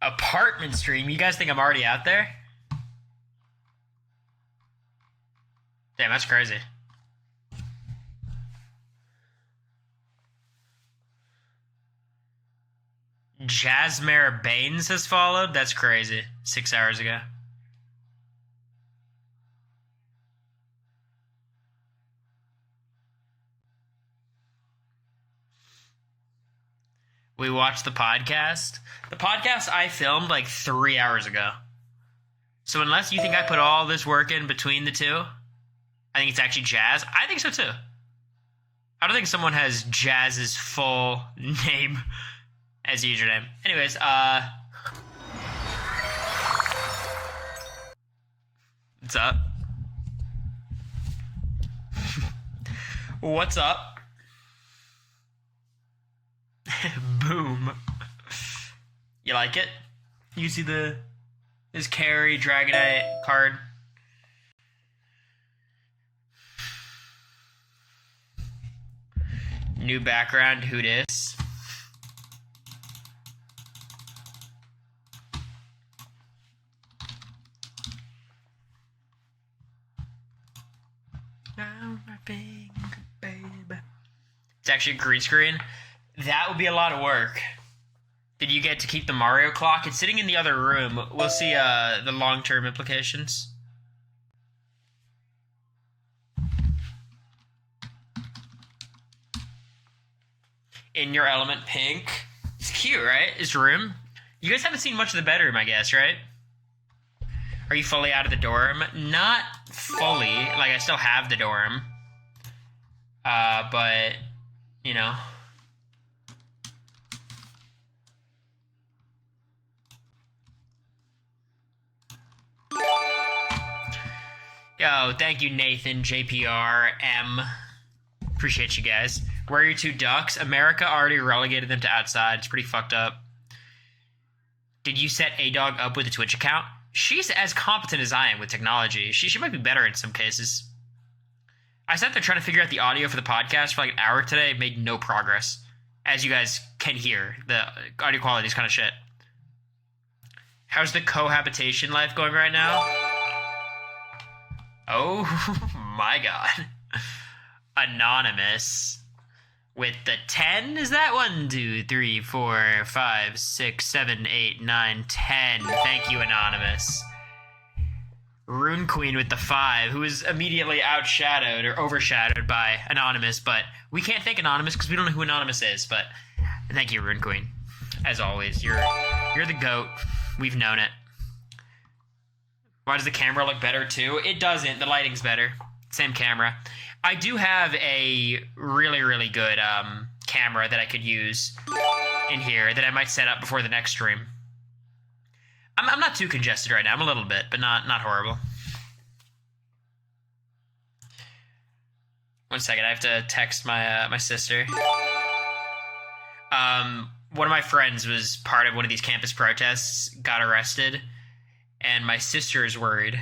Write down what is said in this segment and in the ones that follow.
Apartment stream? You guys think I'm already out there? Damn, that's crazy. Jasmare Baines has followed? That's crazy. 6 hours ago. We watched the podcast. The podcast I filmed like 3 hours ago. So unless you think I put all this work in between the two, I think it's actually Jazz. I think so too. I don't think someone has Jazz's full name as username. Anyways, what's up? What's up? Boom. You like it? You see this Cory Dragonite card? New background, who dis? It's actually a green screen. That would be a lot of work. Did you get to keep the Mario clock? It's sitting in the other room. We'll see the long-term implications. In Your Element pink. It's cute, right? His room. You guys haven't seen much of the bedroom, I guess, right? Are you fully out of the dorm? Not fully. Like, I still have the dorm. But, you know. Yo, thank you, Nathan, JPRM. Appreciate you guys. Where are your two ducks? America already relegated them to outside. It's pretty fucked up. Did you set A-Dog up with a Twitch account? She's as competent as I am with technology. She might be better in some cases. I sat there trying to figure out the audio for the podcast for like an hour today. Made no progress. As you guys can hear, the audio quality is kind of shit. How's the cohabitation life going right now? Oh my god. Anonymous. With the 10? Is that 1, 2, 3, 4, 5, 6, 7, 8, 9, 10? Thank you, Anonymous. Rune Queen with the 5, who is immediately outshadowed or overshadowed by Anonymous, but we can't thank Anonymous because we don't know who Anonymous is, but thank you, Rune Queen. As always, you're the GOAT. We've known it. Why does the camera look better too? It doesn't. The lighting's better. Same camera. I do have a really, really good camera that I could use in here that I might set up before the next stream. I'm not too congested right now. I'm a little bit, but not horrible. 1 second. I have to text my my sister. One of my friends was part of one of these campus protests, got arrested, and my sister is worried.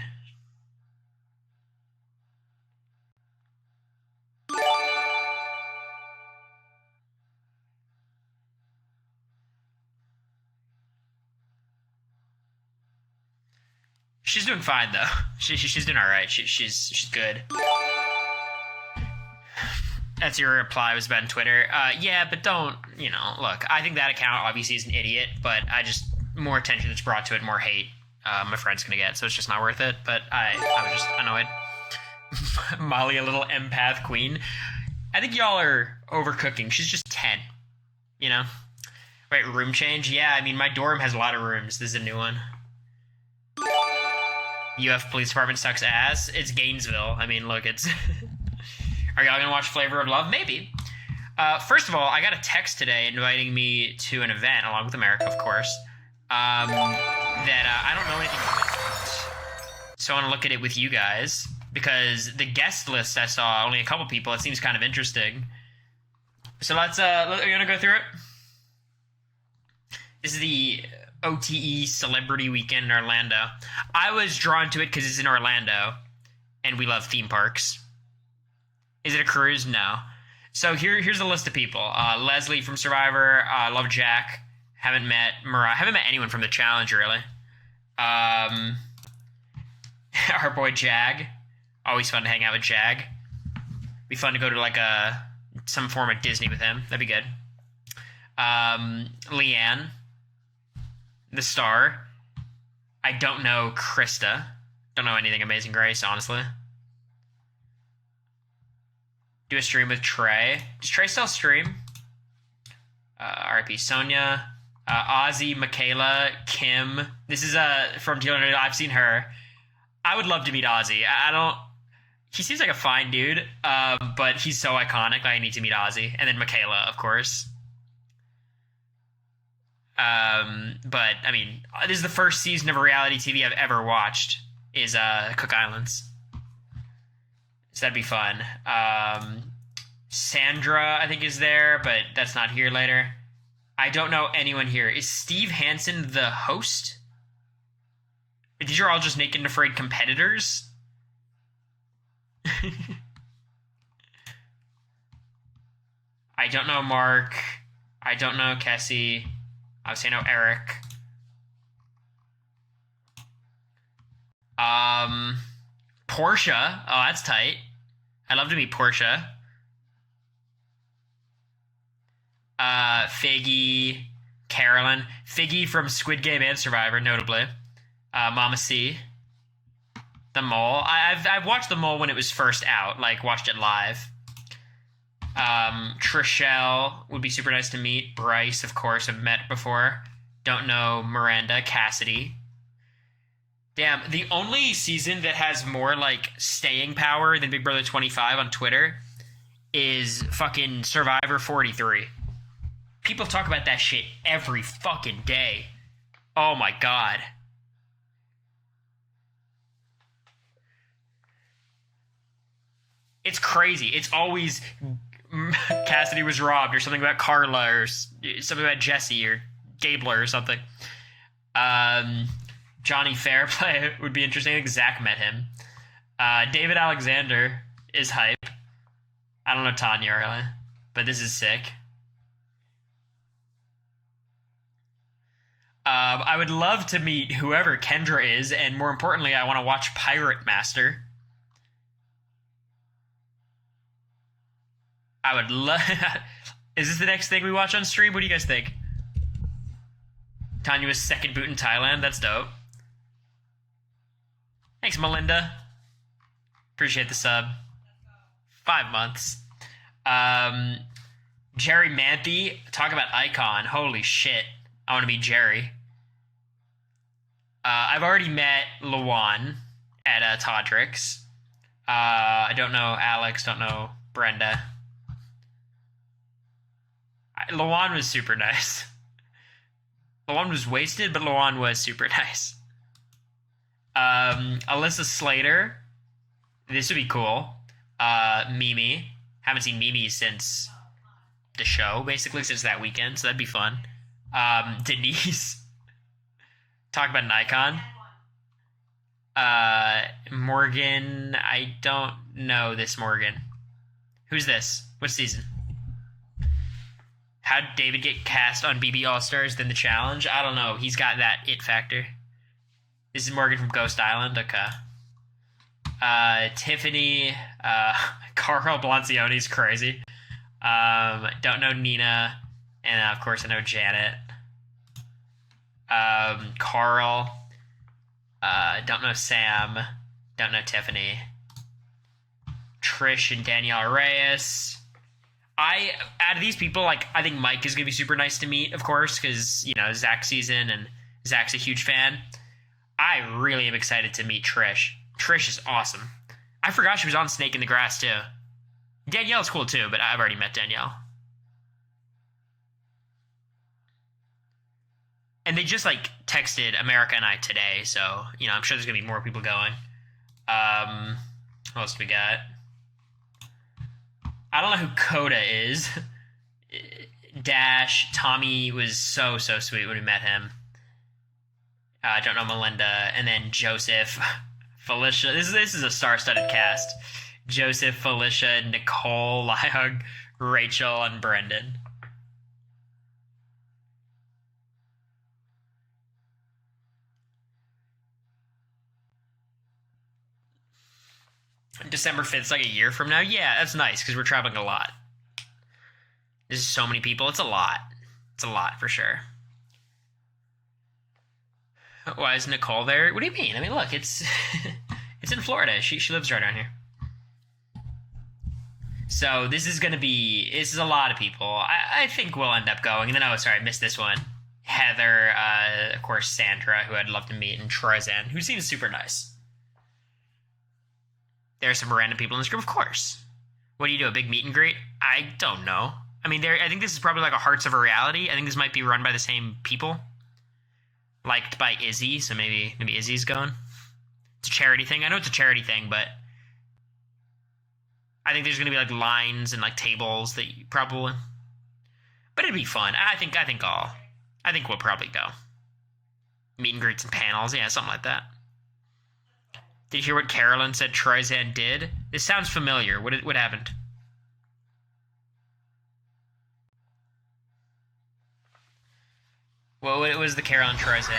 She's doing fine though. She's doing all right. She's good. That's your reply was about on Twitter. Yeah, but don't, you know, look, I think that account obviously is an idiot, but I just, more attention that's brought to it, more hate my friend's gonna get, so it's just not worth it. But I was just annoyed. Molly, a little empath queen. I think y'all are overcooking. She's just 10, you know? Wait, room change? Yeah, I mean, my dorm has a lot of rooms. This is a new one. UF Police Department sucks ass. It's Gainesville. I mean, look, it's... Are y'all gonna watch Flavor of Love? Maybe. First of all, I got a text today inviting me to an event, along with America, of course, that I don't know anything about. So I want to look at it with you guys, because the guest list I saw, only a couple people, it seems kind of interesting. So let's, are you gonna go through it? This is the OTE Celebrity Weekend in Orlando. I was drawn to it because it's in Orlando, and we love theme parks. Is it a cruise? No. So here's a list of people. Leslie from Survivor, Love Jack, Haven't met Mariah. Haven't met anyone from the challenge, really. Our boy Jag. Always fun to hang out with Jag. Be fun to go to like some form of Disney with him. That'd be good. Leanne. The Star. I don't know Krista. Don't know anything Amazing Grace, honestly. Do a stream with Trey. Does Trey still stream? RIP Sonia. Ozzy, Michaela, Kim. This is from Dealer. I've seen her. I would love to meet Ozzy. I don't... He seems like a fine dude, but he's so iconic. I need to meet Ozzy. And then Michaela, of course. But, I mean, this is the first season of reality TV I've ever watched, is Cook Islands. So that'd be fun. Sandra, I think, is there, but that's not here later. I don't know anyone here. Is Steve Hansen the host? These are all just Naked and Afraid competitors? I don't know Mark. I don't know Cassie. Obviously, I know Eric. Portia. Oh, that's tight. I'd love to meet Portia. Figgy, Carolyn. Figgy from Squid Game and Survivor, notably. Mama C. The Mole. I've watched The Mole when it was first out, like watched it live. Trishelle would be super nice to meet. Bryce, of course, I've met before. Don't know Miranda. Cassidy. Damn, the only season that has more, like, staying power than Big Brother 25 on Twitter is fucking Survivor 43. People talk about that shit every fucking day. Oh my god. It's crazy. It's always Cassidy was robbed, or something about Carla, or something about Jesse, or Gabler, or something. Johnny Fairplay would be interesting. I think Zach met him. David Alexander is hype. I don't know Tanya, really. But this is sick. I would love to meet whoever Kendra is, and more importantly, I want to watch Pirate Master. I would love... Is this the next thing we watch on stream? What do you guys think? Tanya was second boot in Thailand. That's dope. Thanks, Melinda. Appreciate the sub. 5 months. Jerry Manthe. Talk about icon. Holy shit. I want to meet Jerry. I've already met Lawan at Todrick's. I don't know Alex. Don't know Brenda. Lawan was super nice. Lawan was wasted, but Lawan was super nice. Alyssa Slater. This would be cool. Mimi. Haven't seen Mimi since the show, basically, since that weekend, so that'd be fun. Denise. Talk about an icon. Morgan. I don't know this Morgan. Who's this? What season? How did David get cast on BB All-Stars then the challenge? I don't know. He's got that it factor. This is Morgan from Ghost Island. Okay. Tiffany. Carl Blancione's crazy. Don't know Nina. And, of course, I know Janet. Carl. Don't know Sam. Don't know Tiffany. Trish and Danielle Reyes. Out of these people, like, I think Mike is going to be super nice to meet, of course, because, you know, Zach's season, and Zach's a huge fan. I really am excited to meet Trish. Trish is awesome. I forgot she was on Snake in the Grass, too. Danielle's cool, too, but I've already met Danielle. And they just, like, texted America and I today, so, you know, I'm sure there's going to be more people going. What else do we got? I don't know who Coda is. Dash. Tommy was so sweet when we met him. I don't know Melinda. And then Joseph. Felicia. This is a star-studded cast. Joseph, Felicia, Nicole, Liog, Rachel, and Brendan. December 5th, like a year from now. Yeah, that's nice because we're traveling a lot. There's so many people. It's a lot. It's a lot for sure. Why is Nicole there? What do you mean? I mean, look, it's it's in Florida. She lives right around here. So this is a lot of people. I think we'll end up going. And then, oh, sorry, I missed this one. Heather, of course, Sandra, who I'd love to meet, and Troyzan, who seems super nice. There are some random people in this group, of course. What do you do, a big meet and greet? I don't know. I mean, I think this is probably like a Hearts of a Reality. I think this might be run by the same people. Liked by Izzy, so maybe Izzy's going. It's a charity thing. I know it's a charity thing, but I think there's going to be like lines and like tables that you probably. But it'd be fun. I think we'll probably go. Meet and greets and panels, yeah, something like that. Did you hear what Carolyn said Troyzan did? This sounds familiar. What happened? Well, it was the Carolyn Troyzan.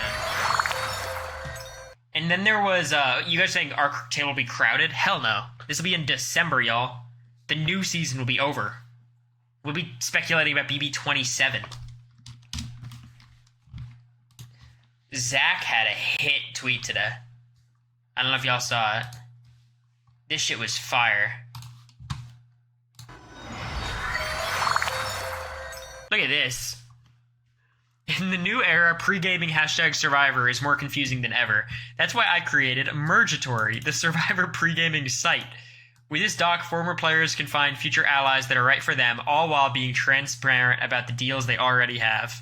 And then there was, you guys saying our table will be crowded? Hell no. This will be in December, y'all. The new season will be over. We'll be speculating about BB 27. Zach had a hit tweet today. I don't know if y'all saw it. This shit was fire. Look at this. In the new era, pre-gaming #Survivor is more confusing than ever. That's why I created Americory, the Survivor pre-gaming site. With this doc, former players can find future allies that are right for them, all while being transparent about the deals they already have.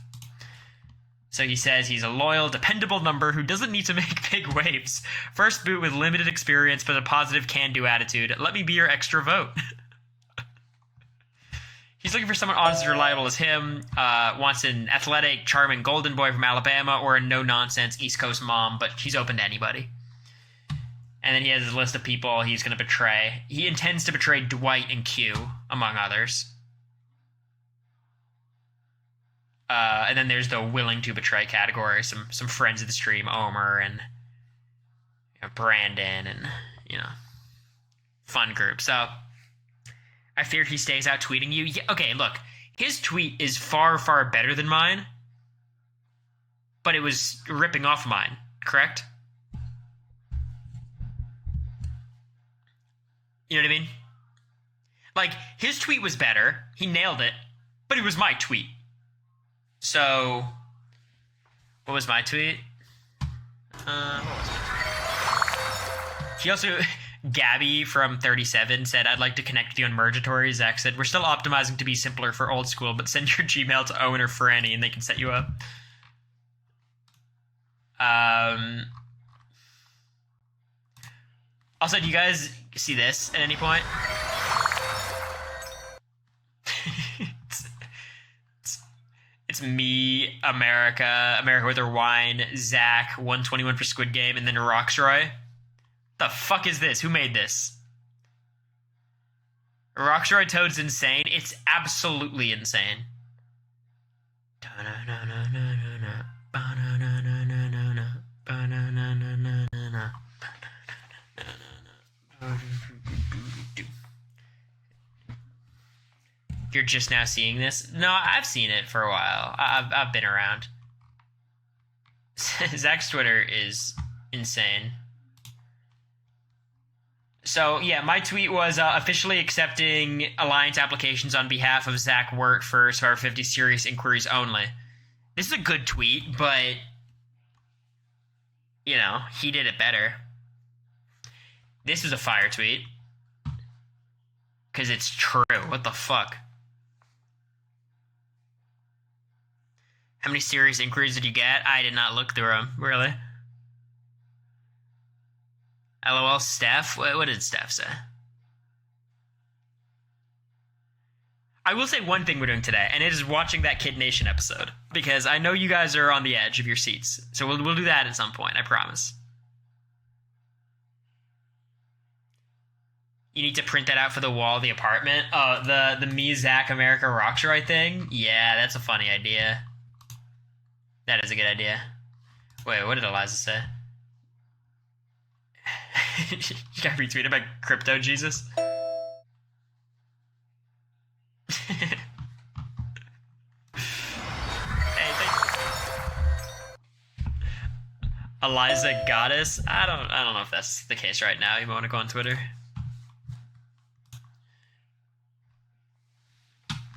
So he says he's a loyal, dependable number who doesn't need to make big waves. First boot with limited experience but a positive can-do attitude. Let me be your extra vote. He's looking for someone honest and reliable as him, wants an athletic, charming golden boy from Alabama or a no-nonsense East Coast mom, but he's open to anybody. And then he has his list of people he's going to betray. He intends to betray Dwight and Q, among others. And then there's the willing to betray category. Some friends of the stream, Omer and Brandon and, fun group. So I fear he stays out tweeting you. Yeah, okay, look. His tweet is far, far better than mine. But it was ripping off mine, correct? You know what I mean? Like, his tweet was better. He nailed it. But it was my tweet. So, what was my tweet? What was my tweet? He also, Gabby from 37 said, I'd like to connect with you on Mergatory. Zach said, we're still optimizing to be simpler for old school, but send your Gmail to Owen or Franny and they can set you up. Also, do you guys see this at any point? It's me, America with her wine, Zach, 121 for Squid Game, and then Roxroy. The fuck is this? Who made this? Roxroy Toad's insane. It's absolutely insane. You're just now seeing this? No, I've seen it for a while. I've been around. Zach's Twitter is insane. So, yeah, my tweet was officially accepting alliance applications on behalf of Zach Wirt for Survivor 50 serious inquiries only. This is a good tweet, but, he did it better. This was a fire tweet. Because it's true. What the fuck? How many serious inquiries did you get? I did not look through them, really. LOL, Steph? What did Steph say? I will say one thing we're doing today, and it is watching that Kid Nation episode. Because I know you guys are on the edge of your seats. So we'll do that at some point, I promise. You need to print that out for the wall of the apartment? Oh, the me, Zach, America, Roxroy thing? Yeah, that's a funny idea. That is a good idea. Wait, what did Eliza say? You got retweeted by Crypto Jesus. Hey, Eliza Goddess. I don't know if that's the case right now. You might want to go on Twitter.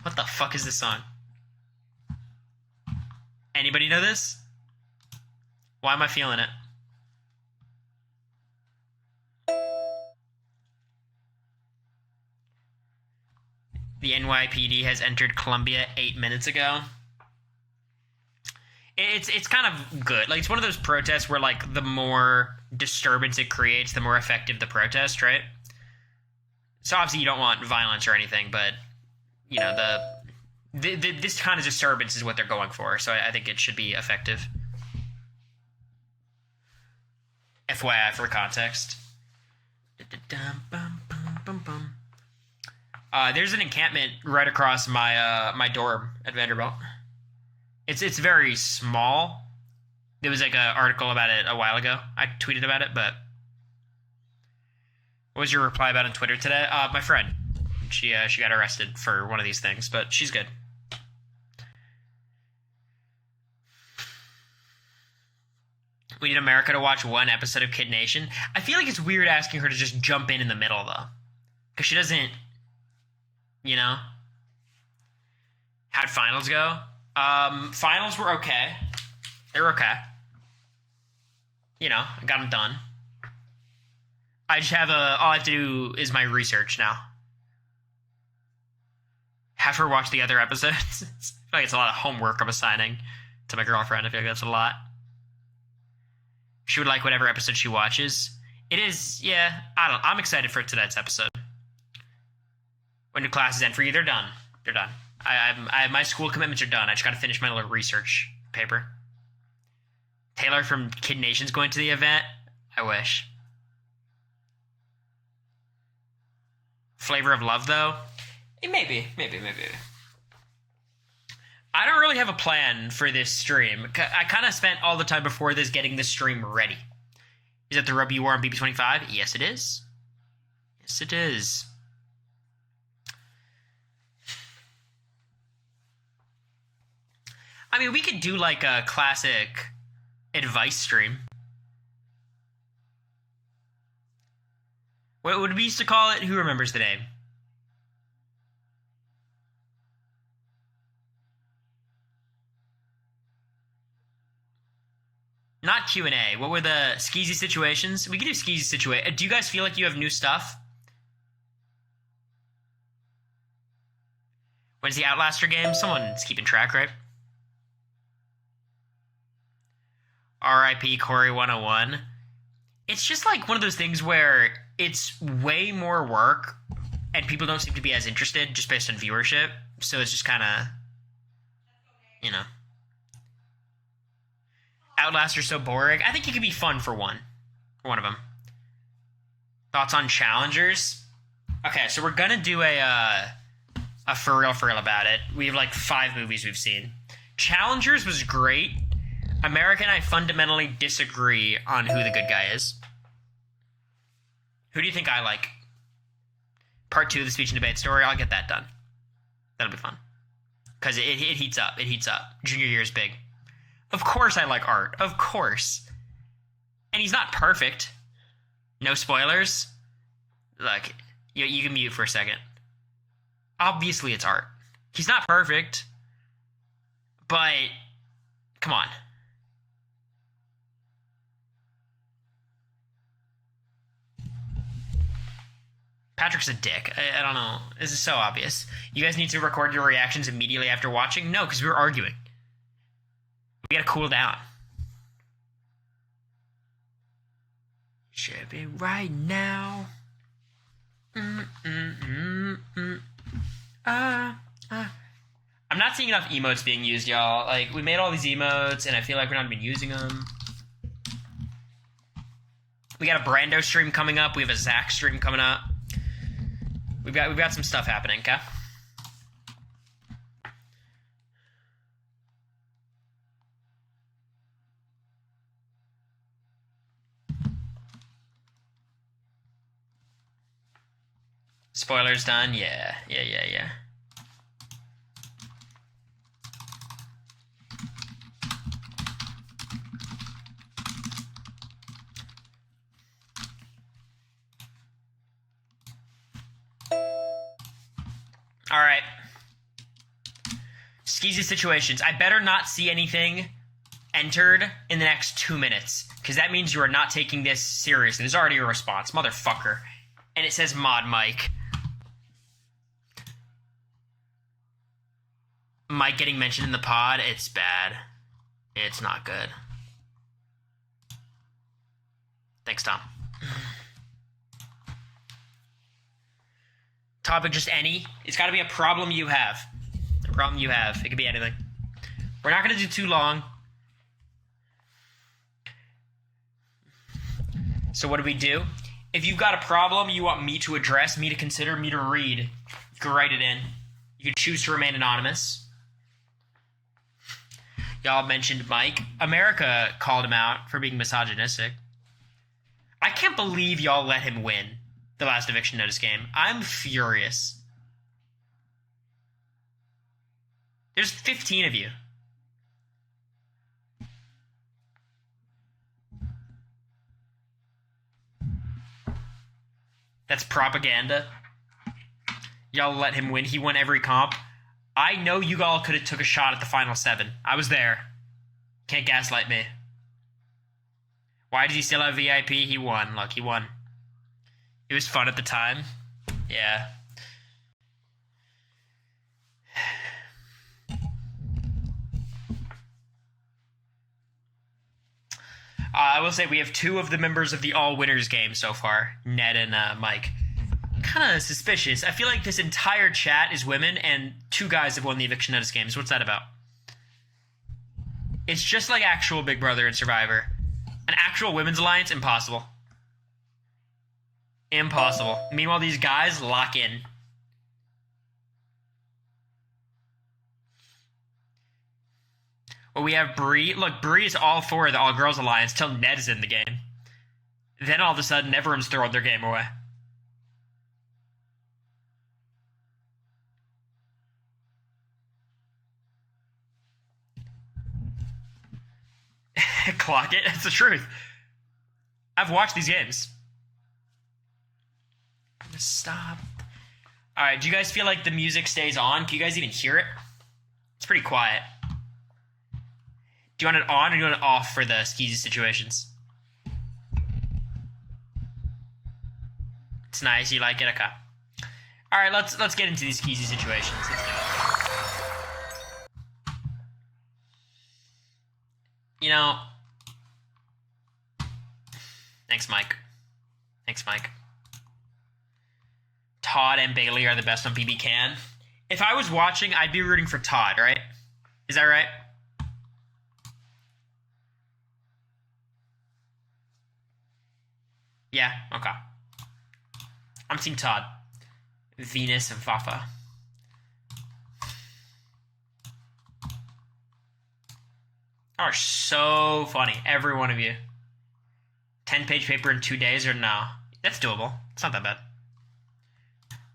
What the fuck is this song? Anybody know this? Why am I feeling it? The NYPD has entered Colombia 8 minutes ago. It's kind of good. Like, it's one of those protests where, like, the more disturbance it creates, the more effective the protest, right? So obviously you don't want violence or anything, but, you know, this kind of disturbance is what they're going for. So I think it should be effective. FYI for context. There's an encampment right across my dorm at Vanderbilt. It's very small. There was like an article about it a while ago. I tweeted about it, but what was your reply about on Twitter today? My friend. She got arrested for one of these things, but she's good. We need America to watch one episode of Kid Nation. I feel like it's weird asking her to just jump in the middle, though. Because she doesn't, you know. How'd finals go? Finals were okay. They were okay. You know, I got them done. I just have all I have to do is my research now. Have her watch the other episodes. I feel like it's a lot of homework I'm assigning to my girlfriend. I feel like that's a lot. She would like whatever episode she watches. It is, yeah, I'm excited for tonight's episode. When do classes end for you? They're done. They're done. My school commitments are done. I just got to finish my little research paper. Taylor from Kid Nation's going to the event. I wish. Flavor of Love, though? Maybe. I don't really have a plan for this stream. I kind of spent all the time before this getting this stream ready. Is that the rub you wore on BB25? Yes, it is. Yes, it is. I mean, we could do like a classic advice stream. What would we used to call it? Who remembers the name? Not Q&A. What were the skeezy situations? We could do skeezy situation. Do you guys feel like you have new stuff? When's the Outlaster game? Someone's keeping track, right? RIP Cory 101. It's just like one of those things where it's way more work and people don't seem to be as interested just based on viewership. So it's just kind of, you know. Outlaster's so boring. I think it could be fun for one of them. Thoughts on Challengers? Okay, so we're gonna do a for real about it. We have like 5 movies we've seen. Challengers was great. America and I fundamentally disagree on who the good guy is. Who do you think I like? Part 2 of the speech and debate story. I'll get that done. That'll be fun. Because it heats up. It heats up. Junior year is big. Of course I like Art. Of course. And he's not perfect. No spoilers. Look, you can mute for a second. Obviously it's Art. He's not perfect. But, come on. Patrick's a dick. I don't know. This is so obvious. You guys need to record your reactions immediately after watching? No, because we were arguing. We gotta cool down. Should be right now. I'm not seeing enough emotes being used, y'all. Like, we made all these emotes, and I feel like we're not even using them. We got a Brando stream coming up. We have a Zach stream coming up. We've got some stuff happening, okay? Spoilers done? Yeah. All right. Skeezy situations. I better not see anything entered in the next 2 minutes, because that means you are not taking this seriously. There's already a response, motherfucker. And it says Mod Mike. Mike getting mentioned in the pod, it's bad. It's not good. Thanks, Tom. Topic just any. It's got to be a problem you have. A problem you have. It could be anything. We're not going to do too long. So what do we do? If you've got a problem you want me to address, me to consider, me to read, you can write it in. You can choose to remain anonymous. Y'all mentioned Mike. America called him out for being misogynistic. I can't believe y'all let him win the last eviction notice game. I'm furious. There's 15 of you. That's propaganda. Y'all let him win. He won every comp. I know you all could have took a shot at the final 7. I was there. Can't gaslight me. Why does he still have VIP? He won. Look, he won. It was fun at the time. Yeah. I will say we have 2 of the members of the All Winners game so far. Ned and Mike. Kind of suspicious. I feel like this entire chat is women and 2 guys have won the eviction notice games. What's that about? It's just like actual Big Brother and Survivor. An actual women's alliance? Impossible. Impossible. Meanwhile, these guys lock in. Well, we have Bree. Look, Bree is all for the all-girls alliance till Ned is in the game. Then all of a sudden, everyone's throwing their game away. Clock it. It's the truth. I've watched these games. I'm gonna stop. Alright, do you guys feel like the music stays on? Can you guys even hear it? It's pretty quiet. Do you want it on or do you want it off for the skeezy situations? It's nice. You like it? Okay. Alright, let's get into these skeezy situations. Let's do it. You know... Thanks, Mike. Thanks, Mike. Todd and Bailey are the best on BB Can. If I was watching, I'd be rooting for Todd, right? Is that right? Yeah, okay. I'm Team Todd. Venus and Vafa. Are so funny, every one of you. 10-page paper in 2 days or no? That's doable. It's not that bad.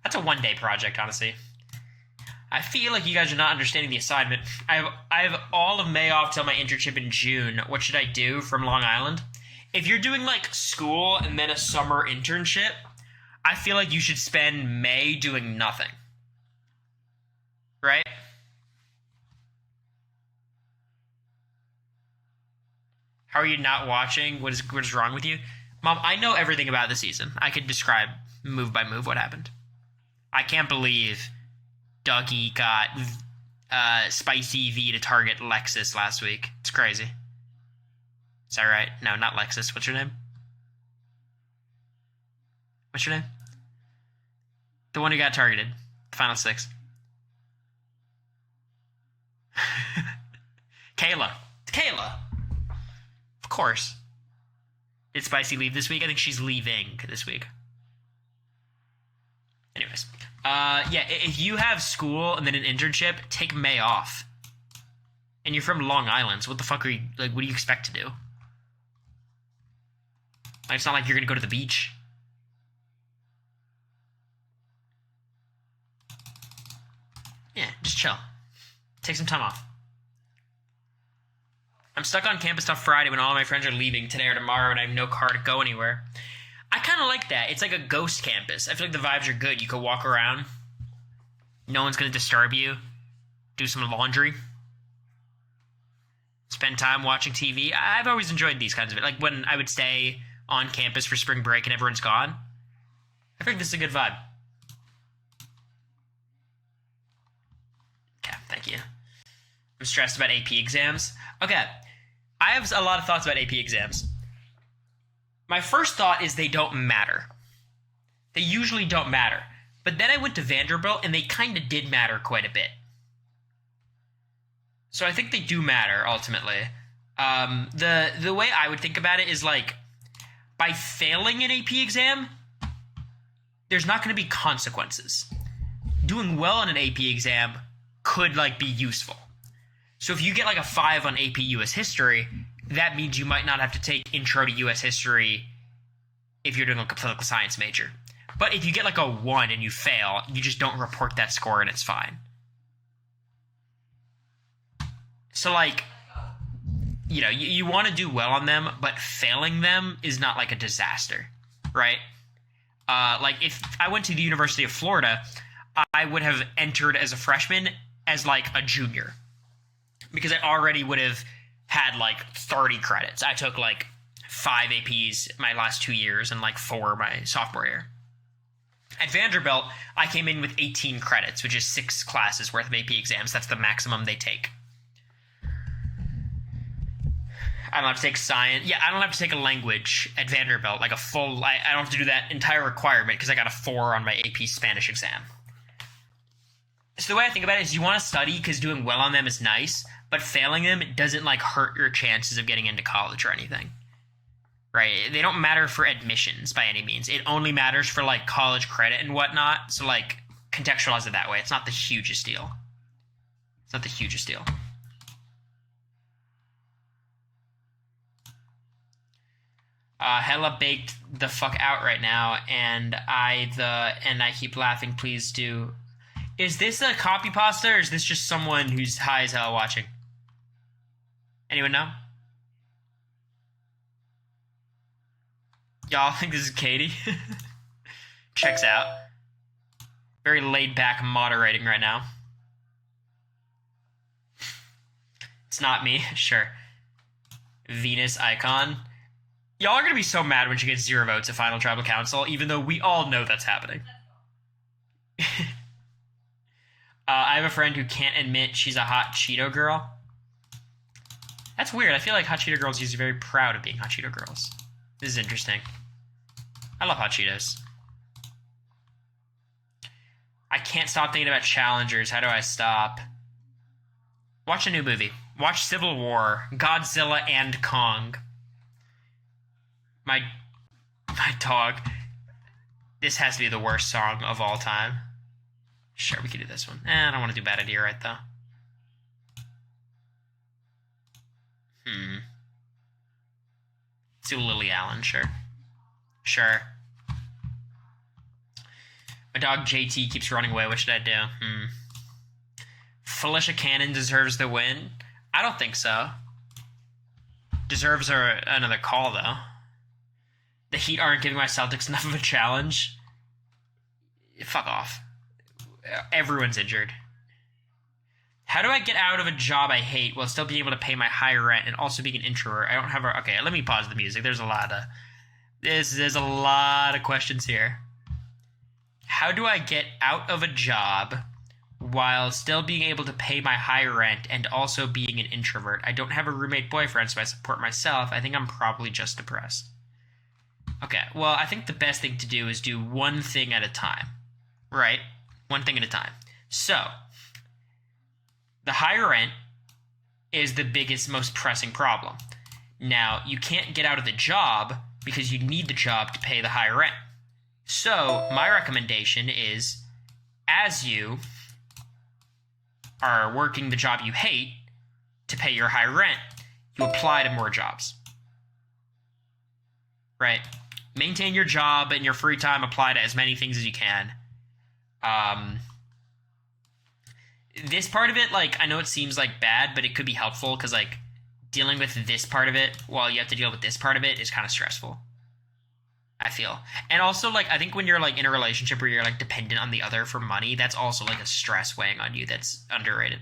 That's a one-day project, honestly. I feel like you guys are not understanding the assignment. I have all of May off till my internship in June. What should I do from Long Island? If you're doing like school and then a summer internship, I feel like you should spend May doing nothing. Right? How are you not watching? What is wrong with you? Mom, I know everything about the season. I could describe move by move what happened. I can't believe Dougie got Spicy V to target Lexus last week. It's crazy. Is that right? No, not Lexus. What's your name? What's your name? The one who got targeted. The final 6. Kayla. Kayla. Of course. Did Spicy leave this week? I think she's leaving this week. Anyways. Yeah, if you have school and then an internship, take May off. And you're from Long Island, so what the fuck are you, like, what do you expect to do? Like, it's not like you're gonna go to the beach. Just chill. Take some time off. I'm stuck on campus till Friday when all my friends are leaving today or tomorrow and I have no car to go anywhere. I kind of like that. It's like a ghost campus. I feel like the vibes are good. You could walk around. No one's going to disturb you. Do some laundry. Spend time watching TV. I've always enjoyed these kinds of it. Like when I would stay on campus for spring break and everyone's gone. I think this is a good vibe. Okay, thank you. I'm stressed about AP exams. Okay, I have a lot of thoughts about AP exams. My first thought is they don't matter. They usually don't matter. But then I went to Vanderbilt and they kind of did matter quite a bit. So I think they do matter ultimately. The way I would think about it is like, by failing an AP exam, there's not going to be consequences. Doing well on an AP exam could like be useful. So if you get like a 5 on AP US History, that means you might not have to take Intro to US History if you're doing like a political science major. But if you get like a 1 and you fail, you just don't report that score and it's fine. So like, you know, you want to do well on them, but failing them is not like a disaster, right? Like if I went to the University of Florida, I would have entered as a freshman as like a junior because I already would have had like 30 credits. I took like 5 APs my last 2 years and like 4 my sophomore year. At Vanderbilt, I came in with 18 credits, which is 6 classes worth of AP exams. That's the maximum they take. I don't have to take science. Yeah, I don't have to take a language at Vanderbilt, like a full. I don't have to do that entire requirement because I got a 4 on my AP Spanish exam. So the way I think about it is you want to study because doing well on them is nice, but failing them doesn't like hurt your chances of getting into college or anything. Right? They don't matter for admissions by any means. It only matters for like college credit and whatnot. So like contextualize it that way. It's not the hugest deal. It's not the hugest deal. Hella baked the fuck out right now, and I keep laughing. Please do. Is this a copy pasta, or is this just someone who's high as hell watching? Anyone know? Y'all think this is Katie? Checks out. Very laid back moderating right now. It's not me, sure. Venus icon. Y'all are going to be so mad when she gets 0 votes at Final Tribal Council, even though we all know that's happening. I have a friend who can't admit she's a hot Cheeto girl. That's weird. I feel like hot Cheeto girls are usually very proud of being hot Cheeto girls. This is interesting. I love hot Cheetos. I can't stop thinking about challengers. How do I stop? Watch a new movie. Watch Civil War, Godzilla and Kong. My dog. This has to be the worst song of all time. Sure, we can do this one. I don't want to do Bad Idea right, though. Let's do Lily Allen, sure. Sure. My dog JT keeps running away. What should I do? Felicia Cannon deserves the win? I don't think so. Deserves another call, though. The Heat aren't giving my Celtics enough of a challenge. Fuck off. Everyone's injured. How do I get out of a job I hate while still being able to pay my high rent and also being an introvert? I don't have a... Okay, let me pause the music. There's a lot of questions here. How do I get out of a job while still being able to pay my high rent and also being an introvert? I don't have a roommate boyfriend, so I support myself. I think I'm probably just depressed. Okay, well, I think the best thing to do is do one thing at a time, right? One thing at a time. So, the higher rent is the biggest, most pressing problem. Now, you can't get out of the job because you need the job to pay the higher rent. So, my recommendation is, as you are working the job you hate to pay your high rent, you apply to more jobs. Right? Maintain your job and your free time, apply to as many things as you can. this part of it, like, I know it seems like bad, but it could be helpful because, like, dealing with this part of it while you have to deal with this part of it is kind of stressful, I feel. And also, like, I think when you're, like, in a relationship where you're, like, dependent on the other for money, that's also, like, a stress weighing on you that's underrated.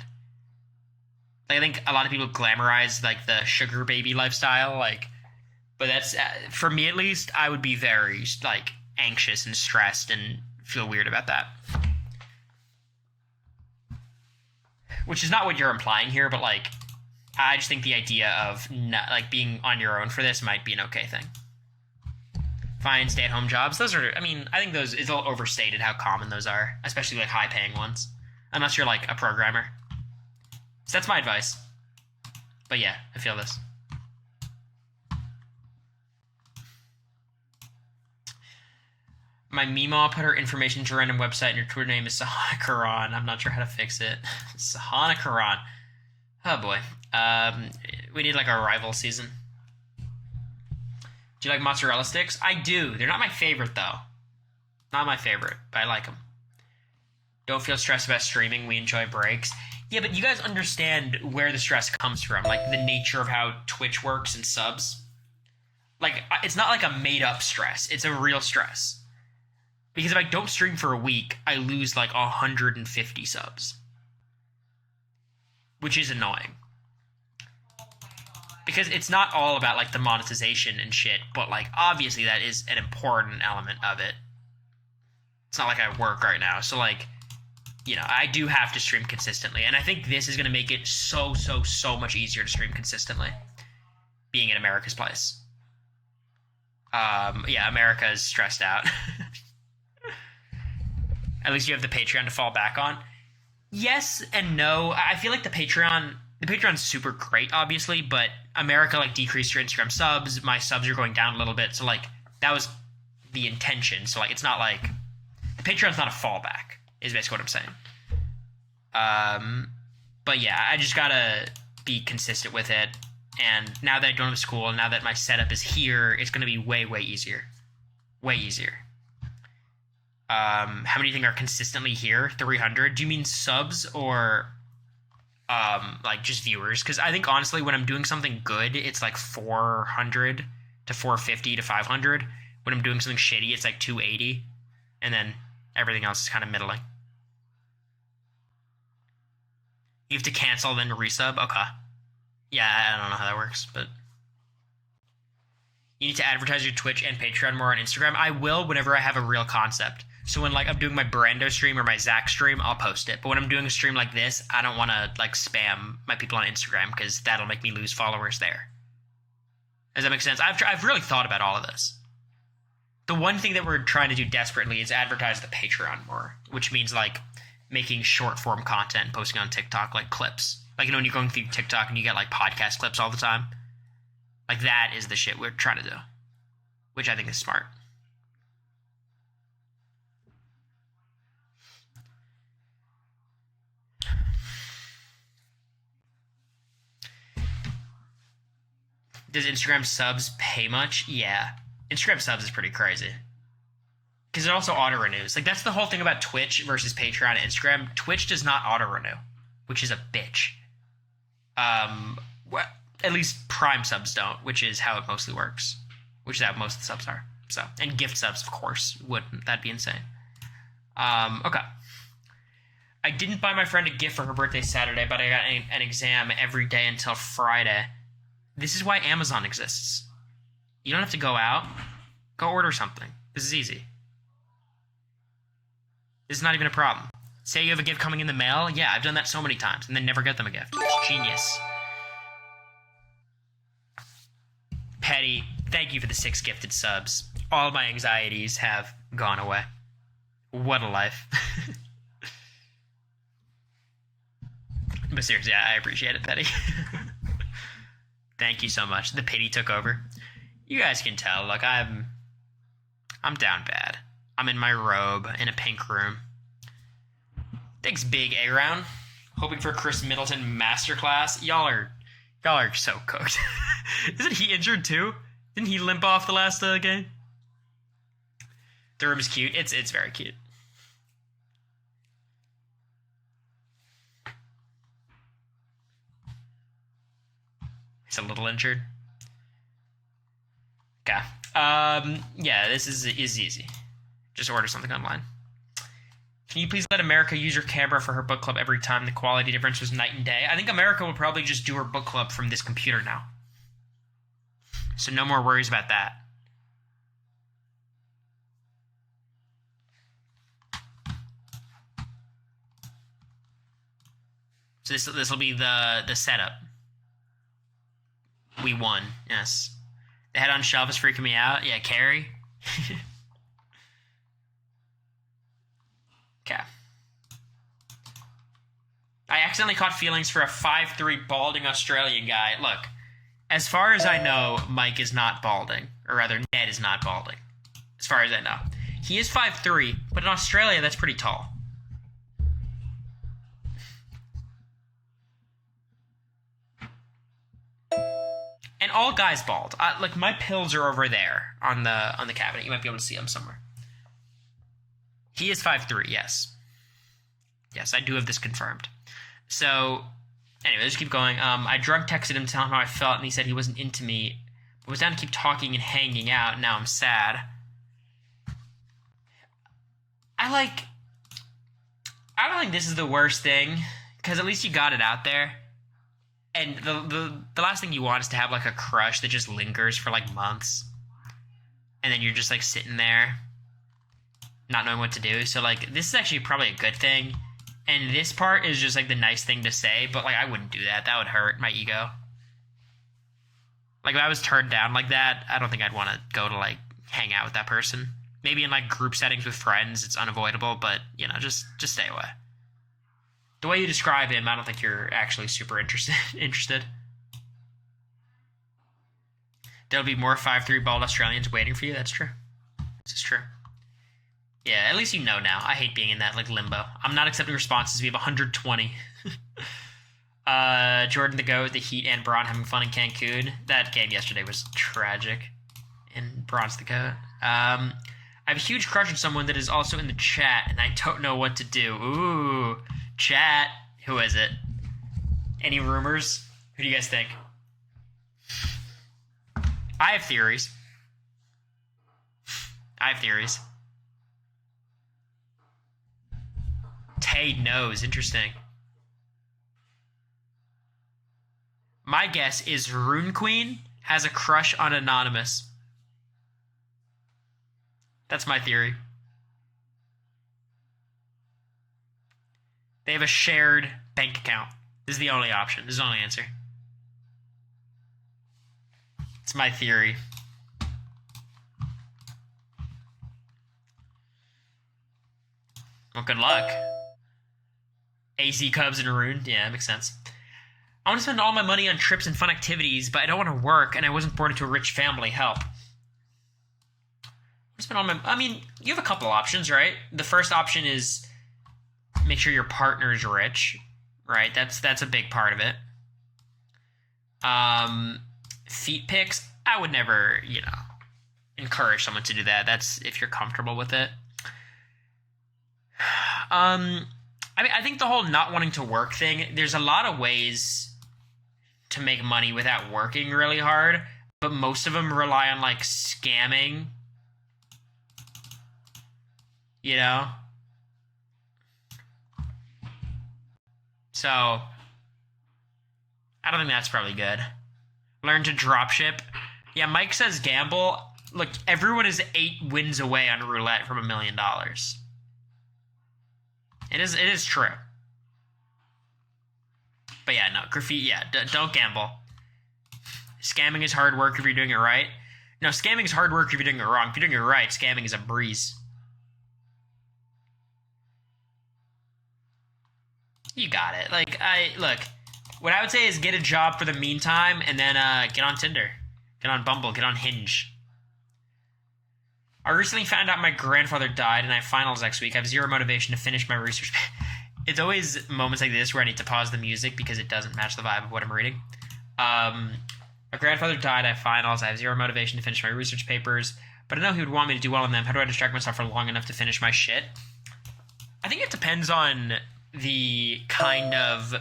Like, I think a lot of people glamorize, like, the sugar baby lifestyle, like, but that's, for me at least, I would be very, like, anxious and stressed and feel weird about that. Which is not what you're implying here, but, like, I just think the idea of not, like, being on your own for this might be an okay thing. Fine, stay-at-home jobs. Those are, I mean, I think those, it's a little overstated how common those are, especially, like, high-paying ones. Unless you're, like, a programmer. So that's my advice. But yeah, I feel this. My Meemaw put her information to a random website and her Twitter name is Sahana Karan. I'm not sure how to fix it. Sahana Karan. Oh boy. We need like a rival season. Do you like mozzarella sticks? I do. They're not my favorite though. Not my favorite, but I like them. Don't feel stressed about streaming. We enjoy breaks. Yeah, but you guys understand where the stress comes from. Like the nature of how Twitch works and subs. Like, it's not like a made-up stress. It's a real stress. Because if I don't stream for a week, I lose like 150 subs. Which is annoying. Because it's not all about like the monetization and shit, but like obviously that is an important element of it. It's not like I work right now. So like, you know, I do have to stream consistently. And I think this is going to make it so much easier to stream consistently. Being in America's place. Yeah, America is stressed out. At least you have the Patreon to fall back on. Yes and no. I feel like the Patreon's super great, obviously, but America, like, decreased your Instagram subs. My subs are going down a little bit, so, like, that was the intention. So, like, it's not like... The Patreon's not a fallback, is basically what I'm saying. But, yeah, I just gotta be consistent with it. And now that I don't have school, and now that my setup is here, it's gonna be way easier. Way easier. How many do you think are consistently here? 300? Do you mean subs or like just viewers? Because I think honestly when I'm doing something good, it's like 400 to 450 to 500. When I'm doing something shitty, it's like 280. And then everything else is kind of middling. You have to cancel then resub? Okay. Yeah, I don't know how that works, but... You need to advertise your Twitch and Patreon more on Instagram. I will whenever I have a real concept. So when like I'm doing my Brando stream or my Zach stream, I'll post it. But when I'm doing a stream like this, I don't want to like spam my people on Instagram because that'll make me lose followers there. Does that make sense? I've really thought about all of this. The one thing that we're trying to do desperately is advertise the Patreon more, which means like making short form content, posting on TikTok, like clips. Like, you know, when you're going through TikTok and you get like podcast clips all the time. Like that is the shit we're trying to do, which I think is smart. Does Instagram subs pay much? Yeah. Instagram subs is pretty crazy. Because it also auto-renews. Like, that's the whole thing about Twitch versus Patreon and Instagram. Twitch does not auto-renew, which is a bitch. Well, at least Prime subs don't, which is how it mostly works. Which is how most of the subs are. So, and gift subs, of course, wouldn't. That'd be insane. Okay. I didn't buy my friend a gift for her birthday Saturday, but I got an exam every day until Friday. This is why Amazon exists. You don't have to go out. Go order something. This is easy. This is not even a problem. Say you have a gift coming in the mail. Yeah, I've done that so many times and then never get them a gift. It's genius. Petty, thank you for the 6 gifted subs. All my anxieties have gone away. What a life. But seriously, I appreciate it, Petty. Thank you so much. The pity took over. You guys can tell, like, I'm down bad. I'm in my robe in a pink room. Thanks, Big A-Round. Hoping for Chris Middleton masterclass. Y'all are so cooked. Isn't he injured too? Didn't he limp off the last game? The room is cute. It's very cute. He's a little injured. Okay. Yeah, this is easy. Just order something online. Can you please let America use your camera for her book club every time? The quality difference was night and day. I think America will probably just do her book club from this computer now. So no more worries about that. So this will be the setup. We won, yes. The head on shelf is freaking me out. Yeah, Carrie. Okay. I accidentally caught feelings for a 5'3" balding Australian guy. Look, as far as I know, Mike is not balding. Or rather, Ned is not balding. As far as I know. He is 5'3", but in Australia, that's pretty tall. And all guys bald. Like, my pills are over there on the cabinet. You might be able to see them somewhere. He is 5'3", yes. Yes, I do have this confirmed. So, anyway, let's keep going. I drunk texted him telling him how I felt, and he said he wasn't into me, but was down to keep talking and hanging out, and now I'm sad. I don't think this is the worst thing, because at least you got it out there. And the last thing you want is to have, like, a crush that just lingers for, like, months. And then you're just, like, sitting there, not knowing what to do. So, like, this is actually probably a good thing. And this part is just, like, the nice thing to say. But, like, I wouldn't do that. That would hurt my ego. Like, if I was turned down like that, I don't think I'd want to go to, like, hang out with that person. Maybe in, like, group settings with friends, it's unavoidable. But, you know, just stay away. The way you describe him, I don't think you're actually super interested. There'll be more 5'3" bald Australians waiting for you. That's true. This is true. Yeah, at least you know now. I hate being in that, like, limbo. I'm not accepting responses. We have 120. Jordan the GOAT, the Heat, and Braun having fun in Cancun. That game yesterday was tragic. And Braun's the GOAT. I have a huge crush on someone that is also in the chat, and I don't know what to do. Ooh, chat. Who is it? Any rumors? Who do you guys think? I have theories. Tay knows. Interesting. My guess is Rune Queen has a crush on Anonymous. That's my theory. They have a shared bank account. This is the only option. This is the only answer. It's my theory. Well, good luck. AZ Cubs and Rune. Yeah, that makes sense. I want to spend all my money on trips and fun activities, but I don't want to work, and I wasn't born into a rich family. Help. I mean, you have a couple options, right? The first option is make sure your partner's rich, right? That's a big part of it. Feet pics, I would never, encourage someone to do that. That's if you're comfortable with it. I think the whole not wanting to work thing, there's a lot of ways to make money without working really hard, but most of them rely on, like, scamming, So, I don't think that's probably good. Learn to dropship. Yeah, Mike says gamble. Look, everyone is 8 wins away on roulette from $1 million. It is true. But yeah, no, graffiti, yeah, don't gamble. Scamming is hard work if you're doing it right. No, scamming is hard work if you're doing it wrong. If you're doing it right, scamming is a breeze. You got it. Look, what I would say is get a job for the meantime, and then get on Tinder. Get on Bumble, get on Hinge. I recently found out my grandfather died, and I have finals next week. I have zero motivation to finish my research. It's always moments like this where I need to pause the music because it doesn't match the vibe of what I'm reading. My grandfather died, I have finals, I have zero motivation to finish my research papers, but I know he would want me to do well in them. How do I distract myself for long enough to finish my shit? I think it depends on the kind of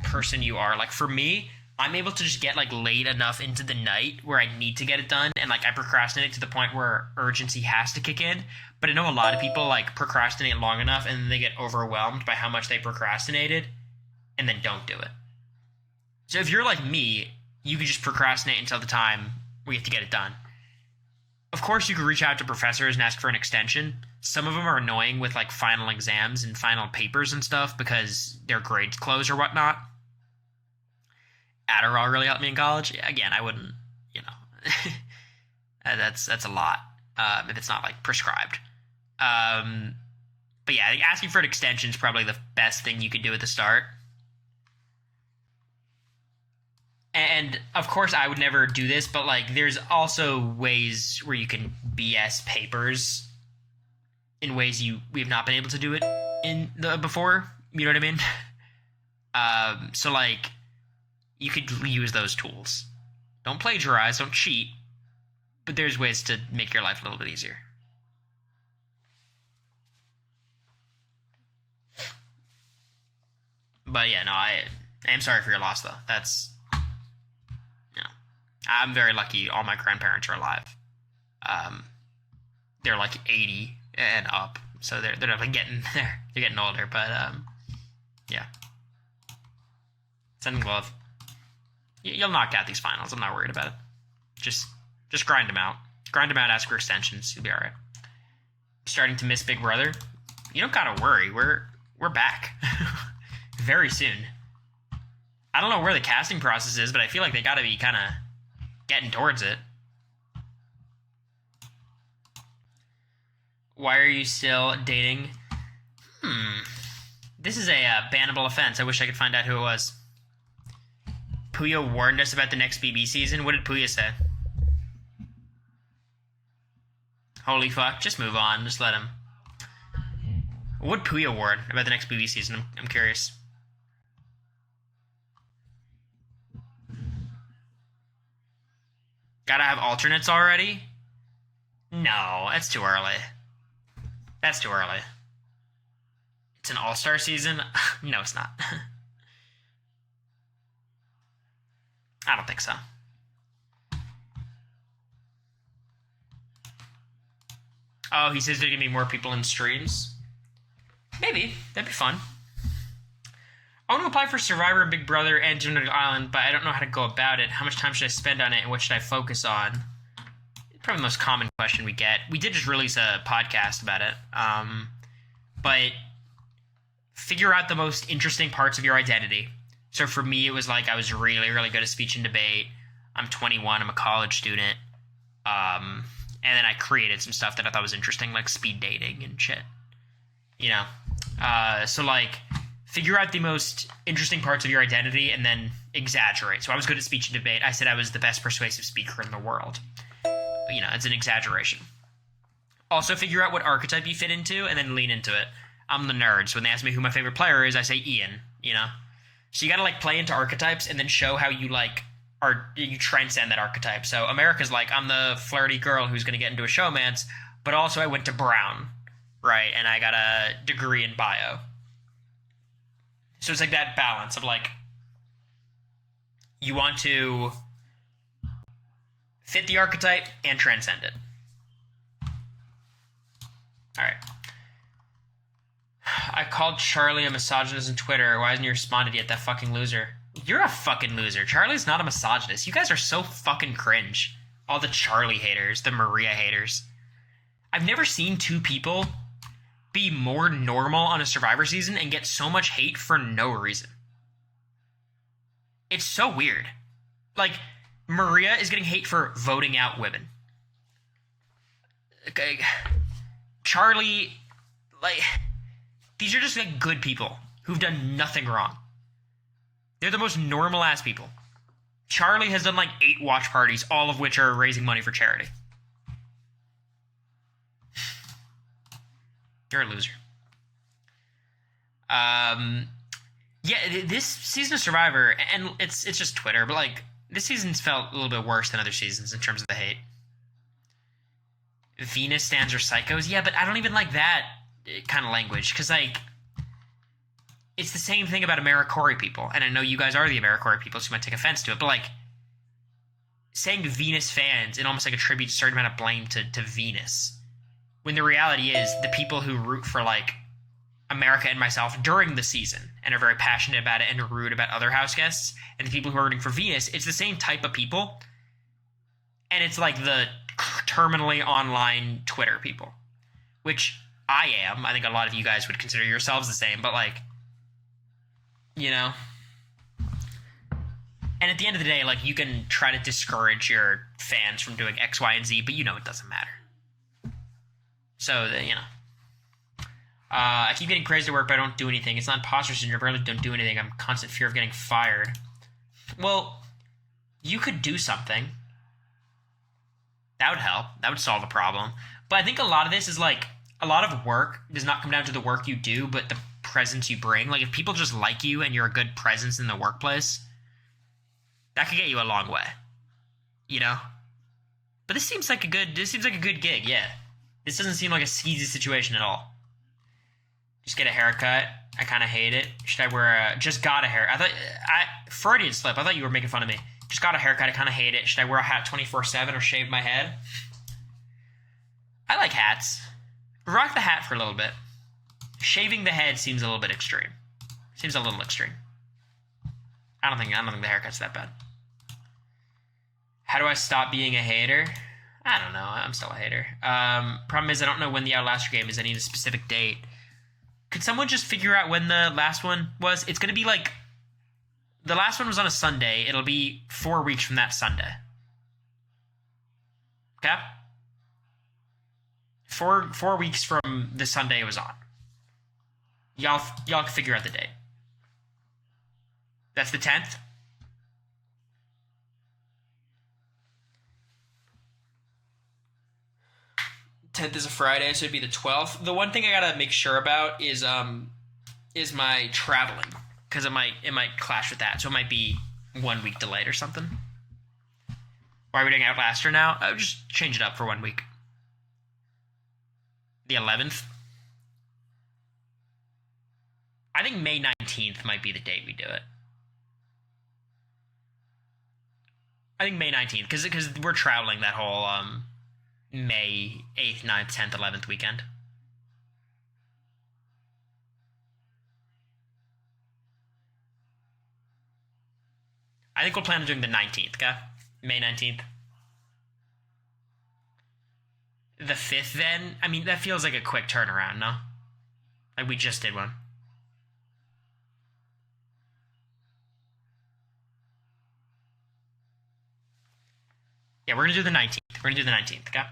person you are. Like, for me, I'm able to just get like late enough into the night where I need to get it done, and like I procrastinate to the point where urgency has to kick in. But I know a lot of people like procrastinate long enough and then they get overwhelmed by how much they procrastinated and then don't do it. So if you're like me, you can just procrastinate until the time where you have to get it done. Of course, you can reach out to professors and ask for an extension. Some of them are annoying with like final exams and final papers and stuff because their grades close or whatnot. Adderall really helped me in college. Again, I wouldn't, that's a lot if it's not like prescribed. But yeah, asking for an extension is probably the best thing you could do at the start. And of course, I would never do this, but like, there's also ways where you can BS papers in ways we have not been able to do it before. You know what I mean? So like, you could use those tools. Don't plagiarize, don't cheat, but there's ways to make your life a little bit easier. But yeah, no, I am sorry for your loss, though. That's, I'm very lucky all my grandparents are alive. They're like 80 and up, so they're definitely getting there. They're getting older, but yeah. Send them glove. You'll knock out these finals. I'm not worried about it. Just grind them out. Grind them out, ask for extensions. You'll be all right. Starting to miss Big Brother. You don't gotta worry. We're back very soon. I don't know where the casting process is, but I feel like they gotta be kind of getting towards it. Why are you still dating? This is a bannable offense. I wish I could find out who it was. Puyo warned us about the next BB season. What did Puyo say? Holy fuck. Just move on. Just let him. What did Puyo warn about the next BB season? I'm curious. Gotta have alternates already? No, that's too early. That's too early. It's an all-star season? No, it's not. I don't think so. Oh, he says there's gonna be more people in streams? Maybe. That'd be fun. I want to apply for Survivor, Big Brother, and Genetic Island, but I don't know how to go about it. How much time should I spend on it, and what should I focus on? Probably the most common question we get. We did just release a podcast about it. But figure out the most interesting parts of your identity. So for me, it was like I was really, really good at speech and debate. I'm 21. I'm a college student. And then I created some stuff that I thought was interesting, like speed dating and shit. So like, figure out the most interesting parts of your identity and then exaggerate. So I was good at speech and debate. I said I was the best persuasive speaker in the world. It's an exaggeration. Also, figure out what archetype you fit into and then lean into it. I'm the nerd, so when they ask me who my favorite player is, I say Ian, So you gotta, like, play into archetypes and then show how you, like, you transcend that archetype. So America's like, I'm the flirty girl who's gonna get into a showmance, but also I went to Brown, right? And I got a degree in bio. So it's like that balance of, like, you want to fit the archetype and transcend it. All right. I called Charlie a misogynist on Twitter. Why hasn't he responded yet, that fucking loser? You're a fucking loser. Charlie's not a misogynist. You guys are so fucking cringe. All the Charlie haters, the Maria haters. I've never seen two people be more normal on a Survivor season and get so much hate for no reason. It's so weird. Like, Maria is getting hate for voting out women. Okay. Charlie, like, these are just like good people who've done nothing wrong. They're the most normal ass people. Charlie has done like 8 watch parties, all of which are raising money for charity. You're a loser. Yeah, this season of Survivor, and it's just Twitter, but like, this season's felt a little bit worse than other seasons in terms of the hate. Venus stands are psychos. Yeah, but I don't even like that kind of language, because like, it's the same thing about Americory people. And I know you guys are the Americory people, so you might take offense to it, but like saying Venus fans and almost like attributes a certain amount of blame to Venus. When the reality is the people who root for like America and myself during the season and are very passionate about it and are rude about other house guests, and the people who are rooting for Venus, it's the same type of people. And it's like the terminally online Twitter people, which I am. I think a lot of you guys would consider yourselves the same, but like, you know. And at the end of the day, like, you can try to discourage your fans from doing X, Y, and Z, but you know it doesn't matter. So, you know. I keep getting praised at work, but I don't do anything. It's not imposter syndrome. I really don't do anything. I'm in constant fear of getting fired. Well, you could do something. That would help. That would solve the problem. But I think a lot of this is, like, a lot of work does not come down to the work you do, but the presence you bring. Like, if people just like you and you're a good presence in the workplace, that could get you a long way. You know? But this seems like a good gig, yeah. This doesn't seem like a skeezy situation at all. Just get a haircut. I kind of hate it. Should I wear a... Just got a hair... Freudian slip. I thought you were making fun of me. Just got a haircut. I kind of hate it. Should I wear a hat 24/7 or shave my head? I like hats. Rock the hat for a little bit. Shaving the head seems a little bit extreme. Seems a little extreme. I don't think the haircut's that bad. How do I stop being a hater? I don't know. I'm still a hater. Problem is I don't know when the Outlaster game is. I need a specific date. Could someone just figure out when the last one was? It's going to be like... The last one was on a Sunday. It'll be 4 weeks from that Sunday. Okay? 4 weeks from the Sunday it was on. Y'all can figure out the date. That's the 10th? Tenth is a Friday, so it'd be the 12th. The one thing I gotta make sure about is my traveling, because it might clash with that. So it might be 1 week delayed or something. Why are we doing Outlaster now? I would just change it up for 1 week. The 11th. I think May 19th might be the date we do it. I think May 19th, because we're traveling that whole May 8th, 9th, 10th, 11th weekend. I think we'll plan on doing the 19th, okay? May 19th. The 5th, then? I mean, that feels like a quick turnaround, no? Like, we just did one. Yeah, we're going to do the 19th. We're going to do the 19th, okay?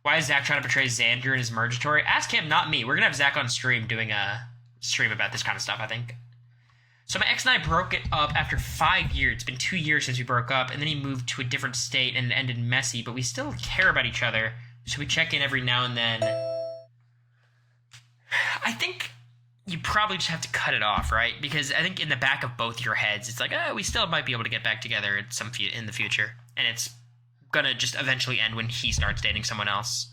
Why is Zach trying to portray Xander in his Mergatory? Ask him, not me. We're going to have Zach on stream doing a stream about this kind of stuff, I think. So my ex and I broke it up after 5 years. It's been 2 years since we broke up, and then he moved to a different state and it ended messy, but we still care about each other, so we check in every now and then. I think you probably just have to cut it off, right? Because I think in the back of both your heads, it's like, we still might be able to get back together in the future, and it's gonna just eventually end when he starts dating someone else,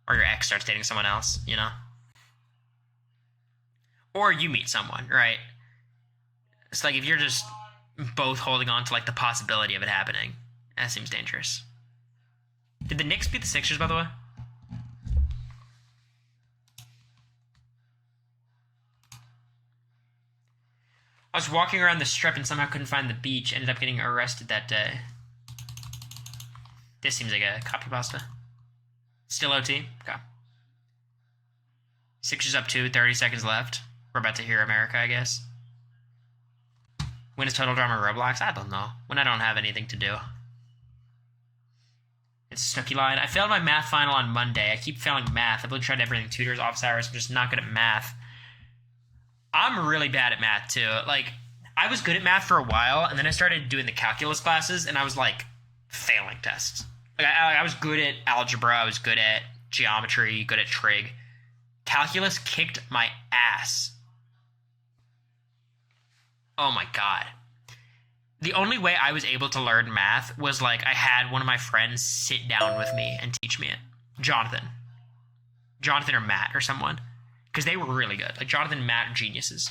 or your ex starts dating someone else, you know? Or you meet someone, right? It's like if you're just both holding on to like the possibility of it happening, that seems dangerous. Did the Knicks beat the Sixers, by the way? I was walking around the strip and somehow couldn't find the beach. Ended up getting arrested that day. This seems like a copy pasta. Still OT? Okay. Sixers up 2, 30 seconds left. We're about to hear America, I guess. When is Total Drama Roblox? I don't know. When I don't have anything to do. It's a Snooki line. I failed my math final on Monday. I keep failing math. I've really tried everything. Tutors, office hours. I'm just not good at math. I'm really bad at math, too. Like, I was good at math for a while, and then I started doing the calculus classes, and I was, like, failing tests. Like, I was good at algebra. I was good at geometry, good at trig. Calculus kicked my ass. Oh my god. The only way I was able to learn math was like I had one of my friends sit down with me and teach me it. Jonathan or Matt or someone. Because they were really good. Like, Jonathan and Matt are geniuses.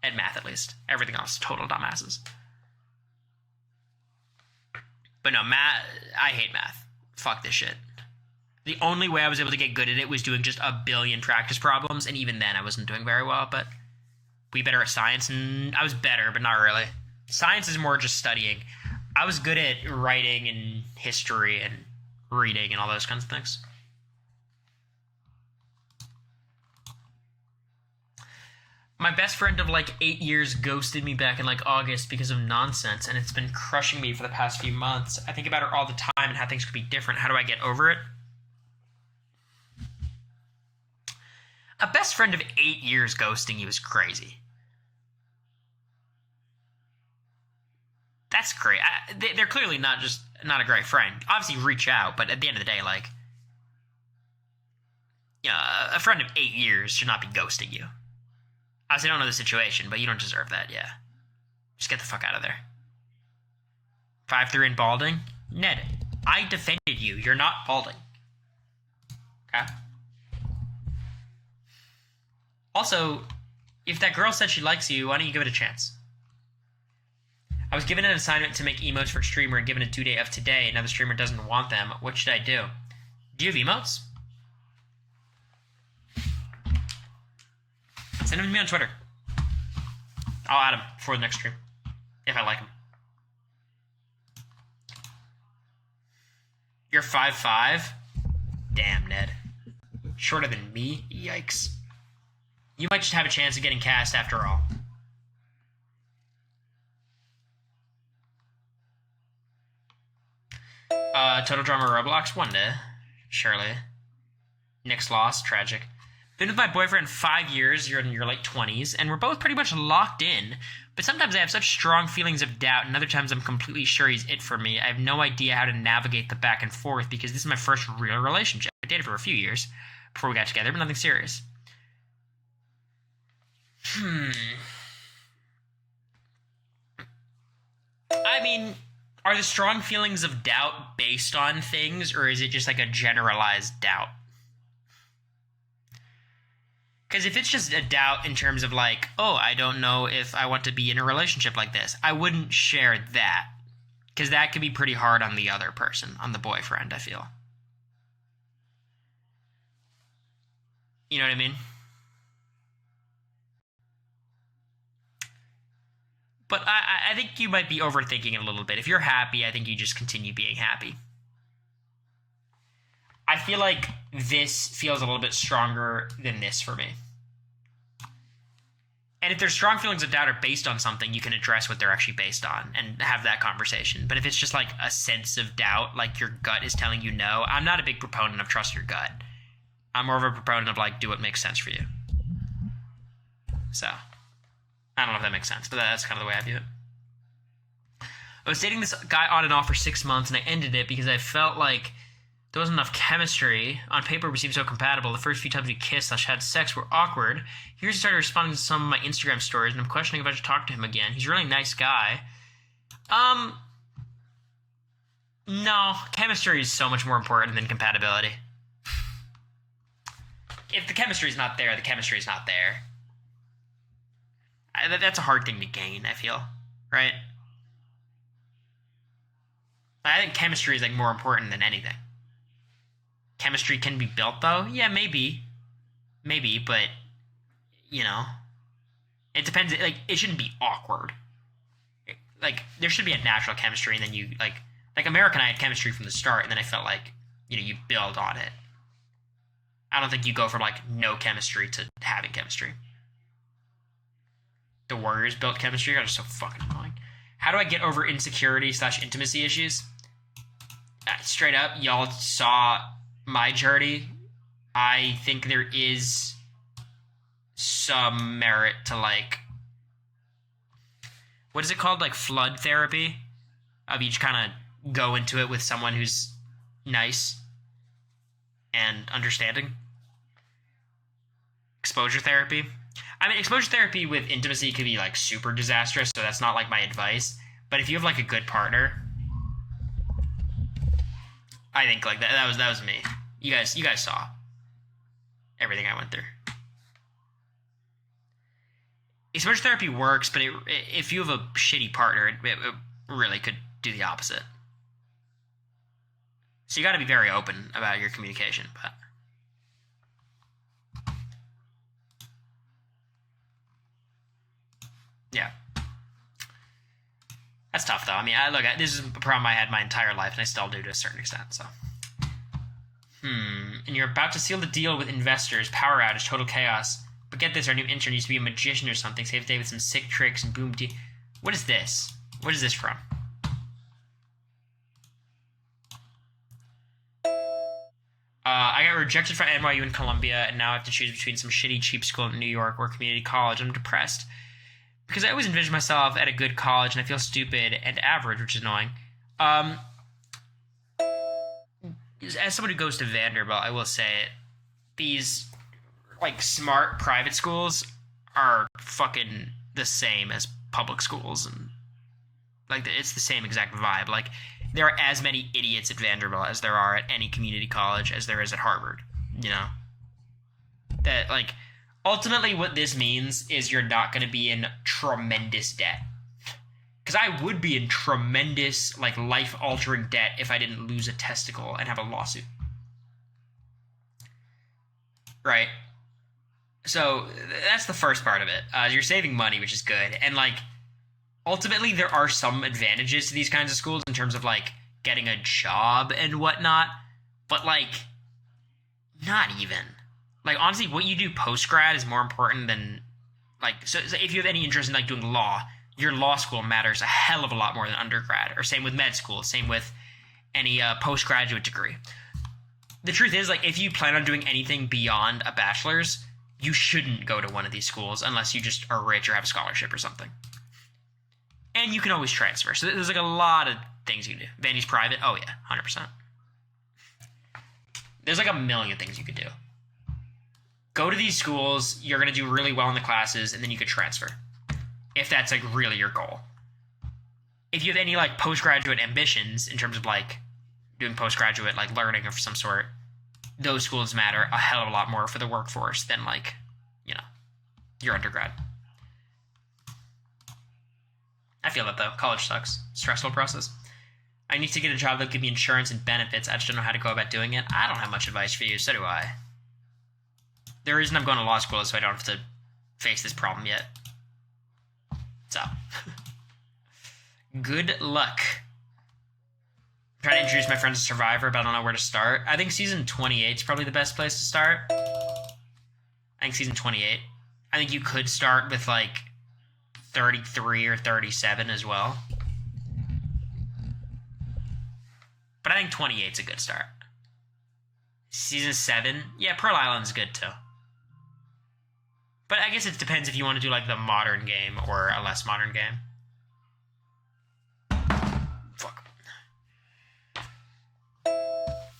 At math, at least. Everything else, total dumbasses. But no, math, I hate math. Fuck this shit. The only way I was able to get good at it was doing just a billion practice problems, and even then I wasn't doing very well, but we better at science, and I was better, but not really. Science is more just studying. I was good at writing and history and reading and all those kinds of things. My best friend of like 8 years ghosted me back in like August because of nonsense, and it's been crushing me for the past few months. I think about her all the time and how things could be different. How do I get over it? A best friend of 8 years ghosting you is crazy. That's great. They're clearly not a great friend. Obviously, reach out, but at the end of the day, like, a friend of 8 years should not be ghosting you. Obviously, I don't know the situation, but you don't deserve that, yeah. Just get the fuck out of there. 5'3" and balding? Ned, I defended you. You're not balding. Okay? Also, if that girl said she likes you, why don't you give it a chance? I was given an assignment to make emotes for a streamer and given a due date of today, and now the streamer doesn't want them. What should I do? Do you have emotes? Send them to me on Twitter. I'll add them for the next stream, if I like them. You're 5'5"? Damn, Ned. Shorter than me? Yikes. You might just have a chance of getting cast after all. Total Drama Roblox? One day. Surely. Nick's loss? Tragic. Been with my boyfriend 5 years, you're in your late 20s, and we're both pretty much locked in. But sometimes I have such strong feelings of doubt, and other times I'm completely sure he's it for me. I have no idea how to navigate the back and forth because this is my first real relationship. I dated for a few years before we got together, but nothing serious. I mean, are the strong feelings of doubt based on things, or is it just like a generalized doubt? Because if it's just a doubt in terms of like, oh, I don't know if I want to be in a relationship like this, I wouldn't share that. Because that could be pretty hard on the other person, on the boyfriend, I feel. You know what I mean? But I think you might be overthinking it a little bit. If you're happy, I think you just continue being happy. I feel like this feels a little bit stronger than this for me. And if there's strong feelings of doubt are based on something, you can address what they're actually based on and have that conversation. But if it's just like a sense of doubt, like your gut is telling you no, I'm not a big proponent of trust your gut. I'm more of a proponent of like, do what makes sense for you. So, I don't know if that makes sense, but that's kind of the way I view it. I was dating this guy on and off for 6 months, and I ended it because I felt like there wasn't enough chemistry. On paper, we seemed so compatible. The first few times we kissed/had sex were awkward. He just started responding to some of my Instagram stories, and I'm questioning if I should talk to him again. He's a really nice guy. No. Chemistry is so much more important than compatibility. If the chemistry is not there, the chemistry is not there. That's a hard thing to gain, I feel. Right? I think chemistry is like more important than anything. Chemistry can be built, though? Yeah, maybe. Maybe, but, you know. It depends. Like, it shouldn't be awkward. Like, there should be a natural chemistry, and then you, like America and I had chemistry from the start, and then I felt like, you know, you build on it. I don't think you go from, like, no chemistry to having chemistry. The Warriors built chemistry. That is so fucking annoying. How do I get over insecurity/intimacy issues? Straight up, y'all saw my journey. I think there is some merit to, like, what is it called? Like flood therapy? Of each kind of go into it with someone who's nice and understanding. Exposure therapy. I mean, exposure therapy with intimacy could be, like, super disastrous, so that's not, like, my advice. But if you have, like, a good partner, I think, like, that was me. You guys saw everything I went through. Exposure therapy works, but if you have a shitty partner, it really could do the opposite. So you got to be very open about your communication. But yeah, that's tough though. I mean, look, this is a problem I had my entire life, and I still do to a certain extent. So, and you're about to seal the deal with investors. Power outage, total chaos. But get this, our new intern used to be a magician or something. Save the day with some sick tricks and boom. What is this? What is this from? I got rejected from NYU and Columbia, and now I have to choose between some shitty, cheap school in New York or community college. I'm depressed. Because I always envision myself at a good college, and I feel stupid and average, which is annoying. As someone who goes to Vanderbilt, I will say it. These like smart private schools are fucking the same as public schools, and like it's the same exact vibe. Like there are as many idiots at Vanderbilt as there are at any community college as there is at Harvard. You know, that like ultimately what this means is you're not going to be in tremendous debt. Because I would be in tremendous like life-altering debt if I didn't lose a testicle and have a lawsuit. Right? So that's the first part of it. You're saving money, which is good. And like, ultimately, there are some advantages to these kinds of schools in terms of like getting a job and whatnot. But like, not even. Like, honestly, what you do post-grad is more important than like, so if you have any interest in like doing law, your law school matters a hell of a lot more than undergrad. Or same with med school, same with any postgraduate degree. The truth is, like, if you plan on doing anything beyond a bachelor's, you shouldn't go to one of these schools unless you just are rich or have a scholarship or something. And you can always transfer. So there's like a lot of things you can do. Vandy's private? Oh yeah, 100%. There's like a million things you could do. Go to these schools, you're going to do really well in the classes, and then you could transfer. If that's like really your goal. If you have any like postgraduate ambitions in terms of like doing postgraduate like learning of some sort, those schools matter a hell of a lot more for the workforce than like, you know, your undergrad. I feel that though. College sucks. Stressful process. I need to get a job that will give me insurance and benefits. I just don't know how to go about doing it. I don't have much advice for you. So do I. The reason I'm going to law school is so I don't have to face this problem yet. So, good luck. I'm trying to introduce my friends to Survivor, but I don't know where to start. I think season 28 is probably the best place to start. I think season 28. I think you could start with like 33 or 37 as well. But I think 28 is a good start. Season 7, yeah, Pearl Island's good too. But I guess it depends if you want to do like the modern game or a less modern game. Fuck. But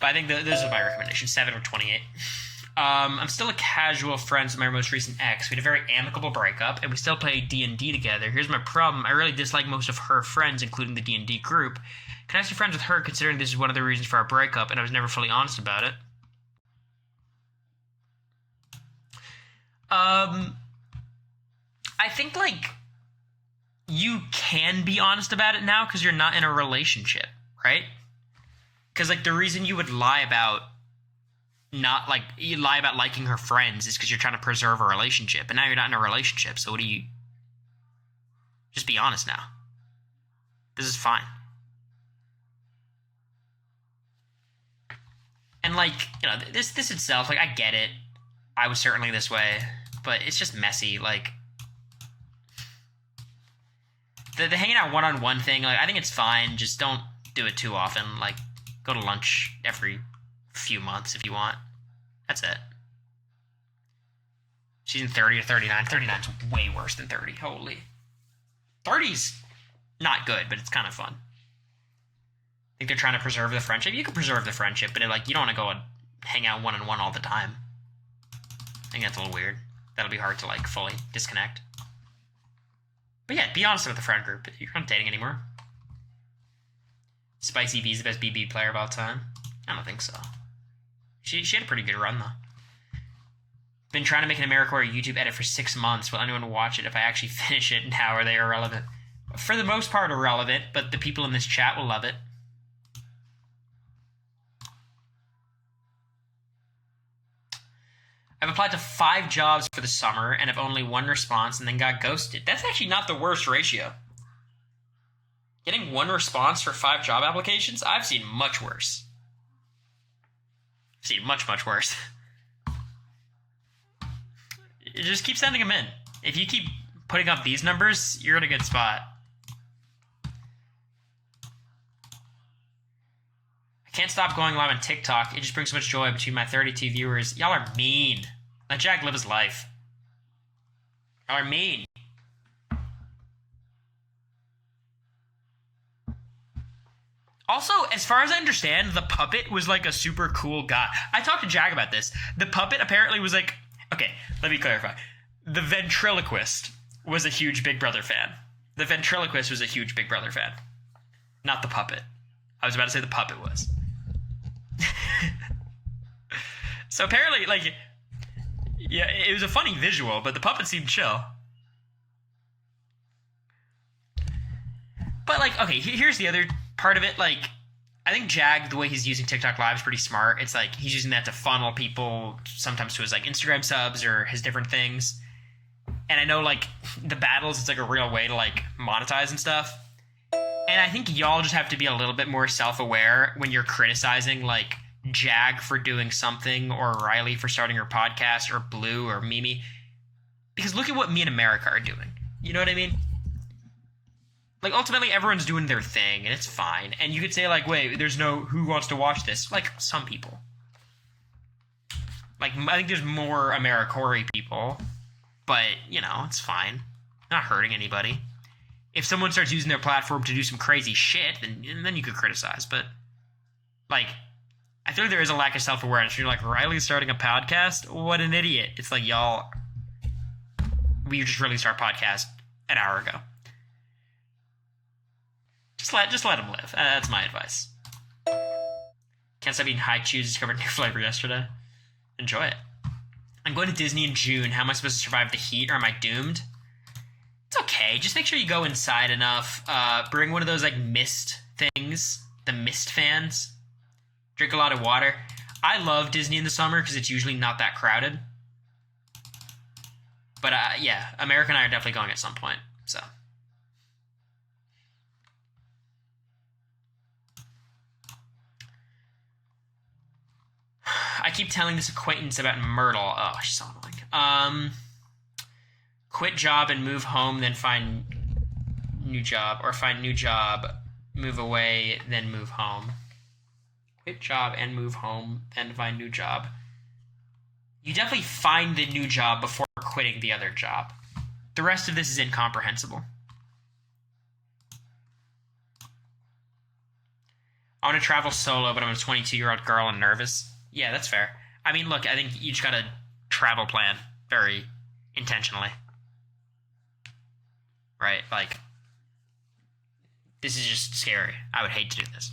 I think those are my recommendations, 7 or 28. I'm still a casual friend with my most recent ex. We had a very amicable breakup, and we still play D&D together. Here's my problem. I really dislike most of her friends, including the D&D group. Can I stay friends with her, considering this is one of the reasons for our breakup, and I was never fully honest about it? I think, like, you can be honest about it now because you're not in a relationship, right? Because, like, the reason you would lie about you lie about liking her friends is because you're trying to preserve a relationship, and now you're not in a relationship, so what do you... Just be honest now. This is fine. And, like, you know, this itself, like, I get it. I was certainly this way, but it's just messy, like... The hanging out one-on-one thing, like, I think it's fine, just don't do it too often, like, go to lunch every few months if you want. That's it. She's in 30 or 39. 39's way worse than 30, holy. 30's not good, but it's kind of fun. I think they're trying to preserve the friendship. You can preserve the friendship, but like you don't want to go and hang out one-on-one all the time. I think that's a little weird. That'll be hard to like fully disconnect. But yeah, be honest with the friend group. You're not dating anymore. Spicy V's the best BB player of all time? I don't think so. She had a pretty good run though. Been trying to make an Americory YouTube edit for 6 months. Will anyone watch it if I actually finish it? And how are they irrelevant? For the most part, irrelevant, but the people in this chat will love it. I've applied to 5 jobs for the summer and have only 1 response and then got ghosted. That's actually not the worst ratio. Getting 1 response for 5 job applications? I've seen much worse. I've seen much, much worse. Just keep sending them in. If you keep putting up these numbers, you're in a good spot. I can't stop going live on TikTok. It just brings so much joy between my 32 viewers. Y'all are mean. Let Jack live his life. Y'all are mean. Also, as far as I understand, the puppet was like a super cool guy. I talked to Jack about this. The puppet apparently was like... Okay, let me clarify. The ventriloquist was a huge Big Brother fan. The ventriloquist was a huge Big Brother fan. Not the puppet. I was about to say the puppet was. So apparently, like... Yeah, it was a funny visual, but the puppet seemed chill. But, like, okay, here's the other part of it. Like, I think Jag, the way he's using TikTok Live is pretty smart. It's like he's using that to funnel people sometimes to his, like, Instagram subs or his different things. And I know, like, the battles, it's, like, a real way to, like, monetize and stuff. And I think y'all just have to be a little bit more self-aware when you're criticizing, like, Jag for doing something or Riley for starting her podcast or Blue or Mimi. Because look at what me and America are doing. You know what I mean? Like, ultimately, everyone's doing their thing, and it's fine. And you could say, like, wait, there's no... Who wants to watch this? Like, some people. Like, I think there's more Americory people. But, you know, it's fine. Not hurting anybody. If someone starts using their platform to do some crazy shit, then you could criticize. But, like... I feel like there is a lack of self-awareness. You're like, Riley's starting a podcast? What an idiot. It's like, y'all, we just released our podcast an hour ago. Just let him live. That's my advice. Can't stop eating high chews. Discovered a new flavor yesterday. Enjoy it. I'm going to Disney in June. How am I supposed to survive the heat, or am I doomed? It's okay. Just make sure you go inside enough. Bring one of those, like, mist things. The mist fans. Drink a lot of water. I love Disney in the summer because it's usually not that crowded. But, yeah, America and I are definitely going at some point, so. I keep telling this acquaintance about Myrtle. Oh, she's so annoying. Quit job and move home, then find new job. Or find new job, move away, then move home. Quit job and move home, then find new job. You definitely find the new job before quitting the other job. The rest of this is incomprehensible. I want to travel solo, but I'm a 22-year-old girl and nervous. Yeah, that's fair. I mean, look, I think you just gotta travel plan very intentionally. Right? Like, this is just scary. I would hate to do this.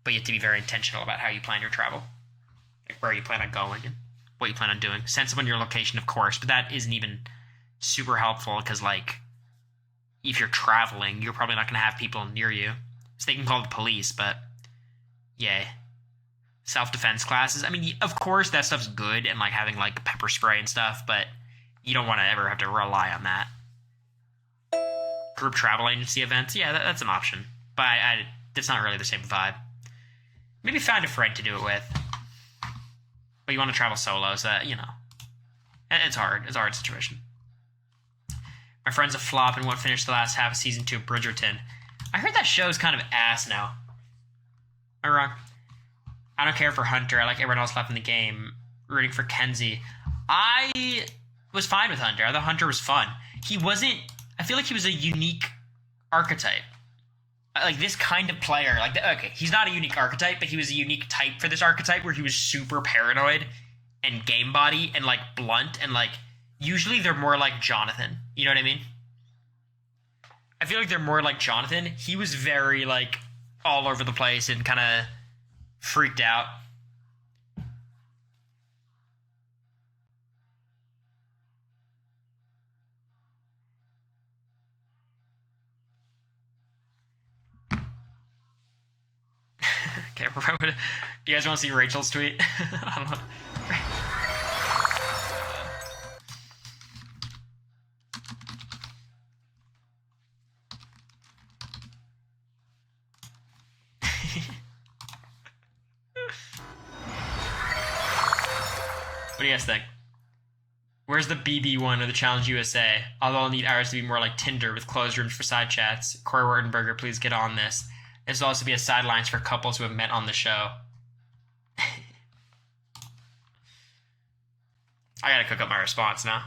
But you have to be very intentional about how you plan your travel. Like where you plan on going and what you plan on doing. Sensitive on your location, of course, but that isn't even super helpful because, like, if you're traveling, you're probably not going to have people near you. So they can call the police, but, yeah. Self-defense classes. I mean, of course, that stuff's good and, like, having, like, pepper spray and stuff, but you don't want to ever have to rely on that. Group travel agency events, yeah, that's an option. But it's not really the same vibe. Maybe find a friend to do it with. But you want to travel solo, so that, you know. It's hard. It's a hard situation. My friend's a flop and won't finish the last half of season 2 of Bridgerton. I heard that show's kind of ass now. Am I wrong? I don't care for Hunter. I like everyone else left in the game. Rooting for Kenzie. I was fine with Hunter. I thought Hunter was fun. He wasn't... I feel like he was a unique archetype. Like, this kind of player, like, okay, he's not a unique archetype, but he was a unique type for this archetype where he was super paranoid and game body and, like, blunt and, like, usually they're more like Jonathan. You know what I mean? I feel like they're more like Jonathan. He was very, like, all over the place and kind of freaked out. Okay, you guys want to see Rachel's tweet? I don't know. What do you guys think? Where's the BB one of the Challenge USA? Although I'll need ours to be more like Tinder with closed rooms for side chats. Cory Wurtenberger, please get on this. This will also be a sidelines for couples who have met on the show. I gotta cook up my response now.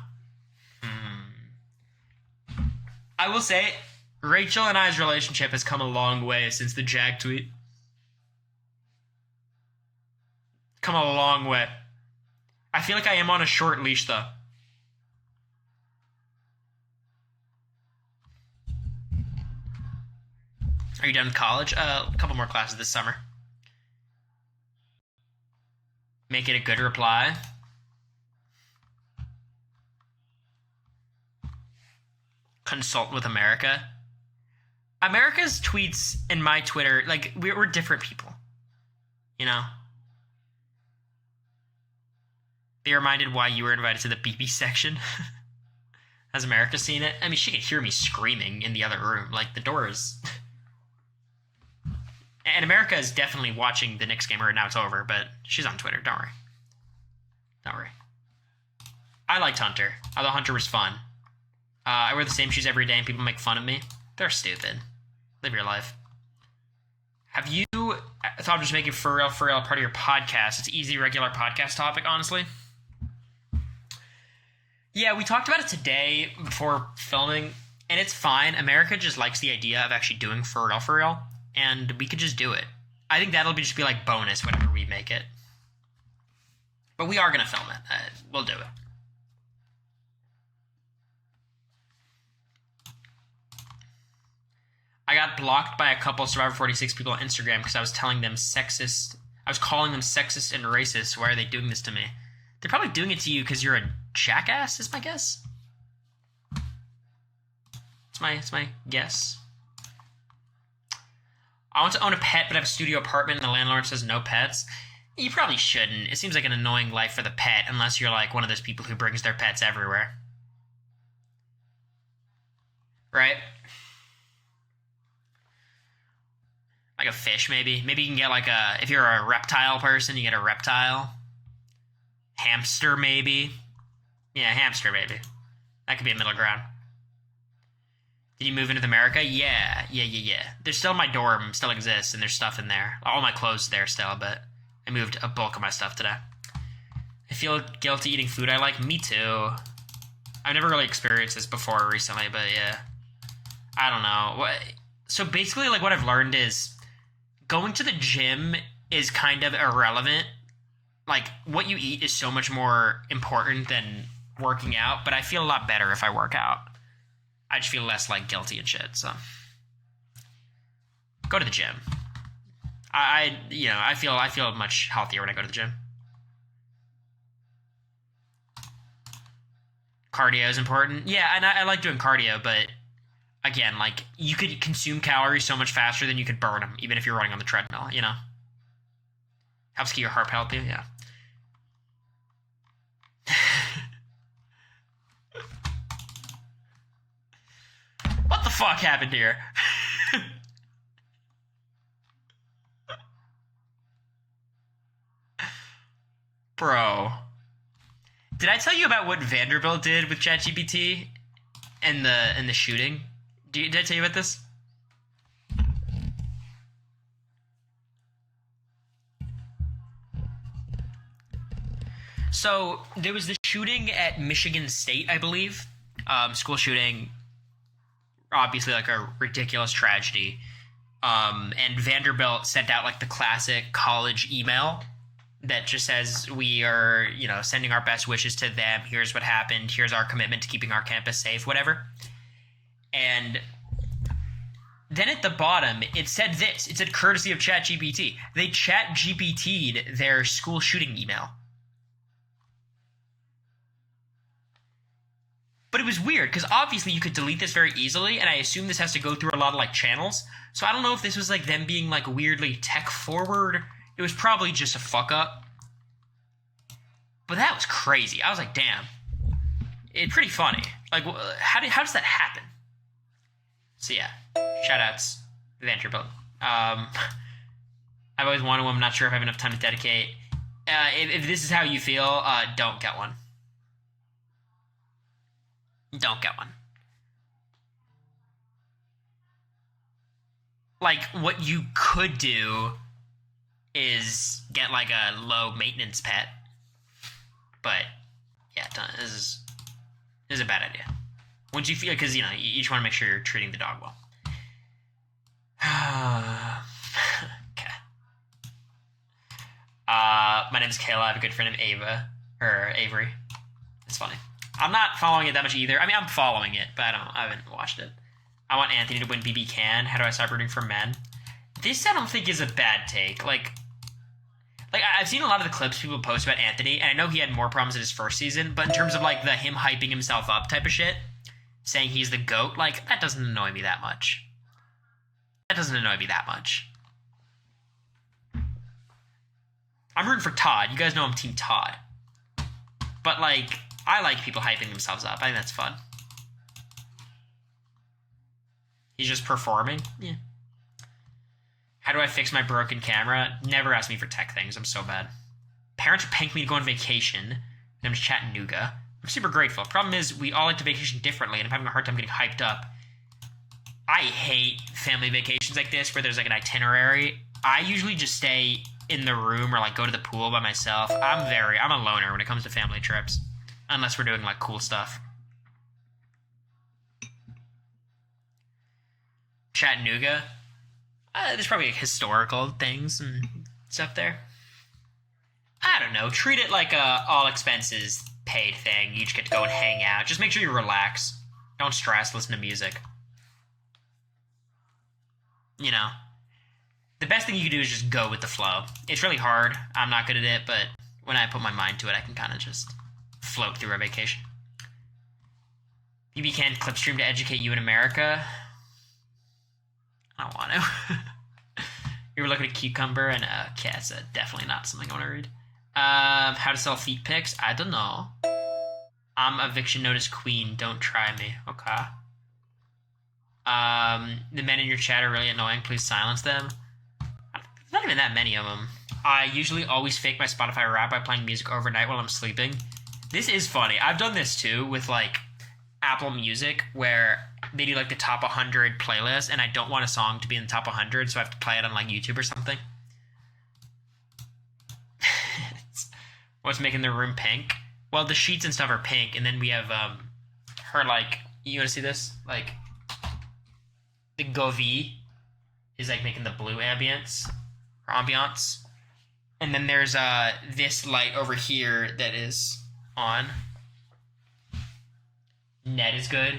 I will say, Rachel and I's relationship has come a long way since the Jag tweet. Come a long way. I feel like I am on a short leash, though. Are you done with college? A couple more classes this summer. Make it a good reply. Consult with America. America's tweets and my Twitter, like, we're different people. You know? Be reminded why you were invited to the BB section. Has America seen it? I mean, she could hear me screaming in the other room. Like, the door is... And America is definitely watching the Knicks game, or now it's over, but she's on Twitter. Don't worry. Don't worry. I liked Hunter. I thought Hunter was fun. I wear the same shoes every day and people make fun of me. They're stupid. Live your life. Have you thought of just making for real part of your podcast? It's an easy, regular podcast topic, honestly. Yeah, we talked about it today before filming, and it's fine. America just likes the idea of actually doing for real, and we could just do it. I think that'll just be like bonus whenever we make it. But we are going to film it. We'll do it. I got blocked by a couple Survivor 46 people on Instagram because I was telling them sexist. I was calling them sexist and racist. Why are they doing this to me? They're probably doing it to you because you're a jackass, is my guess. It's my guess. I want to own a pet, but I have a studio apartment and the landlord says no pets. You probably shouldn't. It seems like an annoying life for the pet, unless you're like one of those people who brings their pets everywhere. Right? Like a fish, maybe. Maybe you can get like a... If you're a reptile person, you get a reptile. Hamster, maybe. Yeah, hamster, maybe. That could be a middle ground. Did you move into America? Yeah. There's still my dorm, still exists, and there's stuff in there. All my clothes there still, but I moved a bulk of my stuff today. I feel guilty eating food I like. Me too. I've never really experienced this before recently, but yeah. I don't know. So basically, like, what I've learned is going to the gym is kind of irrelevant. Like, what you eat is so much more important than working out, but I feel a lot better if I work out. I just feel less, like, guilty and shit, so. Go to the gym. I feel much healthier when I go to the gym. Cardio is important. Yeah, and I like doing cardio, but again, like, you could consume calories so much faster than you could burn them, even if you're running on the treadmill, you know? Helps keep your heart healthy, yeah. What the fuck happened here? Bro. Did I tell you about what Vanderbilt did with ChatGPT and the shooting? Did I tell you about this? So there was the shooting at Michigan State, I believe. School shooting, obviously like a ridiculous tragedy. And Vanderbilt sent out like the classic college email that just says, we are, sending our best wishes to them. Here's what happened. Here's our commitment to keeping our campus safe, whatever. And then at the bottom, it said this. It said, courtesy of ChatGPT. They ChatGPT'd their school shooting email. But it was weird, because obviously you could delete this very easily, and I assume this has to go through a lot of, like, channels. So I don't know if this was, like, them being, like, weirdly tech-forward. It was probably just a fuck-up. But that was crazy. I was like, damn. It's pretty funny. Like, how does that happen? So, yeah. Shoutouts. Vanderbilt. I've always wanted one. I'm not sure if I have enough time to dedicate. If this is how you feel, don't get one. Don't get one. Like, what you could do is get, like, a low-maintenance pet. But, yeah, this is a bad idea. Once you feel, because, you know, you just want to make sure you're treating the dog well. Okay. My name is Kayla. I have a good friend named Avery. It's funny. I'm not following it that much either. I mean, I'm following it, but I haven't watched it. I want Anthony to win BB Can. How do I stop rooting for men? This I don't think is a bad take. Like I've seen a lot of the clips people post about Anthony, and I know he had more problems in his first season, but in terms of, like, the him hyping himself up type of shit, saying he's the GOAT, like, that doesn't annoy me that much. That doesn't annoy me that much. I'm rooting for Todd. You guys know I'm Team Todd. But, like, I like people hyping themselves up. I think that's fun. He's just performing? Yeah. How do I fix my broken camera? Never ask me for tech things. I'm so bad. Parents are paying me to go on vacation. I'm to Chattanooga. I'm super grateful. Problem is, we all like to vacation differently, and I'm having a hard time getting hyped up. I hate family vacations like this, where there's, like, an itinerary. I usually just stay in the room or, like, go to the pool by myself. I'm a loner when it comes to family trips. Unless we're doing, like, cool stuff. Chattanooga. There's probably, like, historical things and stuff there. I don't know. Treat it like a all expenses paid thing. You just get to go and hang out. Just make sure you relax. Don't stress. Listen to music. You know. The best thing you can do is just go with the flow. It's really hard. I'm not good at it, but when I put my mind to it, I can kind of just float through a vacation. BB Can clip stream to educate you in America. I don't want to. You were looking at cucumber and cats. Definitely not something I want to read. How to sell feet pics? I don't know. I'm eviction notice queen. Don't try me. Okay. The men in your chat are really annoying. Please silence them. Not even that many of them. I usually always fake my Spotify rap by playing music overnight while I'm sleeping. This is funny. I've done this too with, like, Apple Music, where they do, like, the top 100 playlists, and I don't want a song to be in the top 100, so I have to play it on, like, YouTube or something. What's making the room pink? Well, the sheets and stuff are pink, and then we have her, like, you want to see this? Like, the Govi is, like, making the blue ambience. And then there's this light over here that is on. Net is good.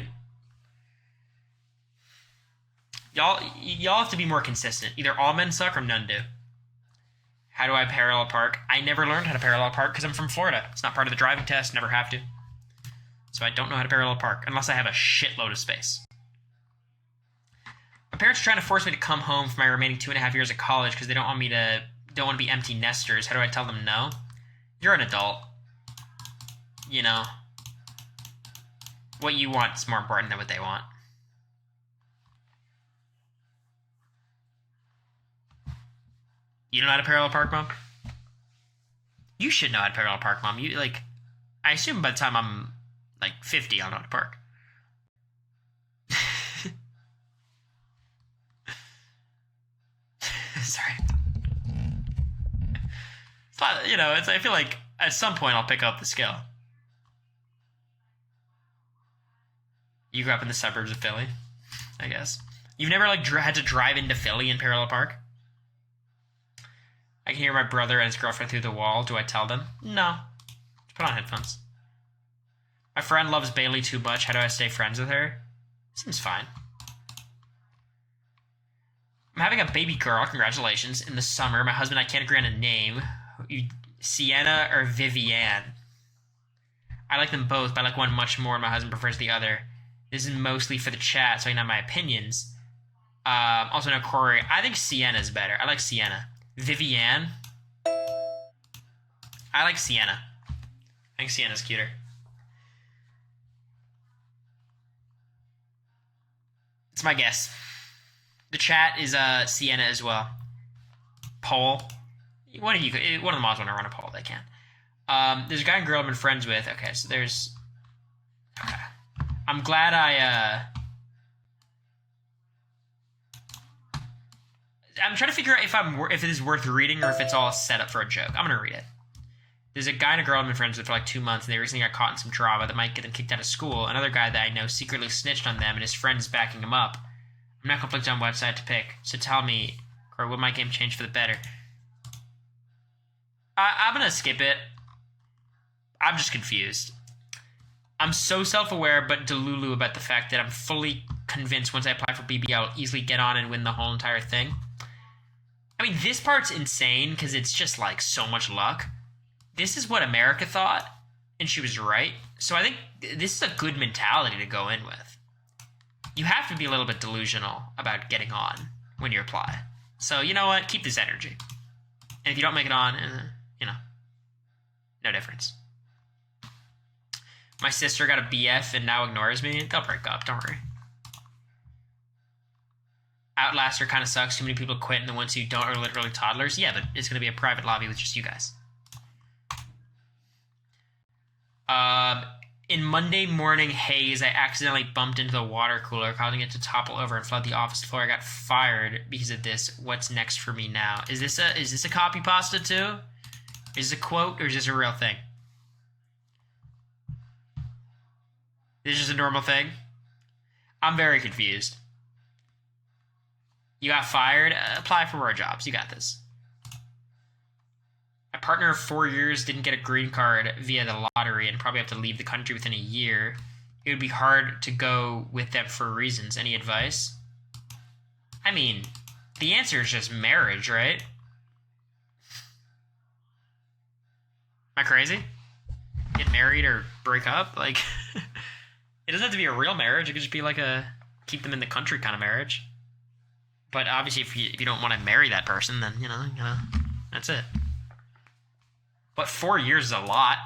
Y'all have to be more consistent. Either all men suck or none do. How do I parallel park? I never learned how to parallel park because I'm from Florida. It's not part of the driving test. Never have to. So I don't know how to parallel park unless I have a shitload of space. My parents are trying to force me to come home for my remaining 2.5 years of college because they don't want to be empty nesters. How do I tell them no? You're an adult. You know. What you want is more important than what they want. You don't know how to parallel park, Mom? You should know how to parallel park, Mom. You, like, I assume by the time I'm, like, 50, I'll know how to park. Sorry. But, you know, I feel like at some point I'll pick up the skill. You grew up in the suburbs of Philly, I guess. You've never, like, had to drive into Philly and parallel park? I can hear my brother and his girlfriend through the wall. Do I tell them? No. Just put on headphones. My friend loves Bailey too much. How do I stay friends with her? Seems fine. I'm having a baby girl. Congratulations. In the summer. My husband and I can't agree on a name. Sienna or Vivienne? I like them both, but I like one much more and my husband prefers the other. This is mostly for the chat, so I can have my opinions. Also, no, Cory. I think Sienna's better. I like Sienna. Vivienne. I like Sienna. I think Sienna's cuter. It's my guess. The chat is Sienna as well. Poll. One of the mods want to run a poll. They can. There's a guy and girl I've been friends with. Okay, so there's. Okay. I'm glad I'm trying to figure out if it is worth reading or if it's all set up for a joke. I'm gonna read it. There's a guy and a girl I've been friends with for like 2 months, and they recently got caught in some drama that might get them kicked out of school. Another guy that I know secretly snitched on them, and his friend is backing him up. I'm not conflicted on what side to pick, so tell me, Cory, will my game change for the better? I'm gonna skip it. I'm just confused. I'm so self-aware but delulu about the fact that I'm fully convinced once I apply for BB, I'll easily get on and win the whole entire thing. I mean, this part's insane because it's just like so much luck. This is what America thought, and she was right. So I think this is a good mentality to go in with. You have to be a little bit delusional about getting on when you apply. So you know what? Keep this energy. And if you don't make it on, you know, no difference. My sister got a BF and now ignores me. They'll break up, don't worry. Outlaster kind of sucks. Too many people quit, and the ones who don't are literally toddlers. Yeah, but it's going to be a private lobby with just you guys. In Monday morning haze, I accidentally bumped into the water cooler, causing it to topple over and flood the office floor. I got fired because of this. What's next for me now? Is this a copy pasta too? Is this a quote or is this a real thing? This is just a normal thing? I'm very confused. You got fired? Apply for more jobs. You got this. My partner of 4 years didn't get a green card via the lottery and probably have to leave the country within a year. It would be hard to go with them for reasons. Any advice? I mean, the answer is just marriage, right? Am I crazy? Get married or break up? Like, it doesn't have to be a real marriage. It could just be like a keep them in the country kind of marriage. But obviously, if you don't want to marry that person, then, you know, that's it. But 4 years is a lot.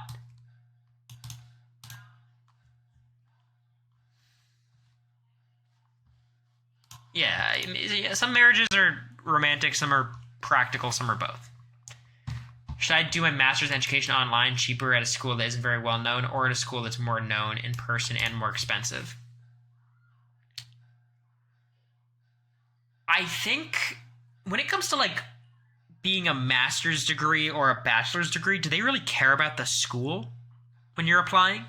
Yeah, some marriages are romantic, some are practical, some are both. Should I do my master's in education online cheaper at a school that isn't very well known or at a school that's more known in person and more expensive? I think when it comes to like being a master's degree or a bachelor's degree, do they really care about the school when you're applying?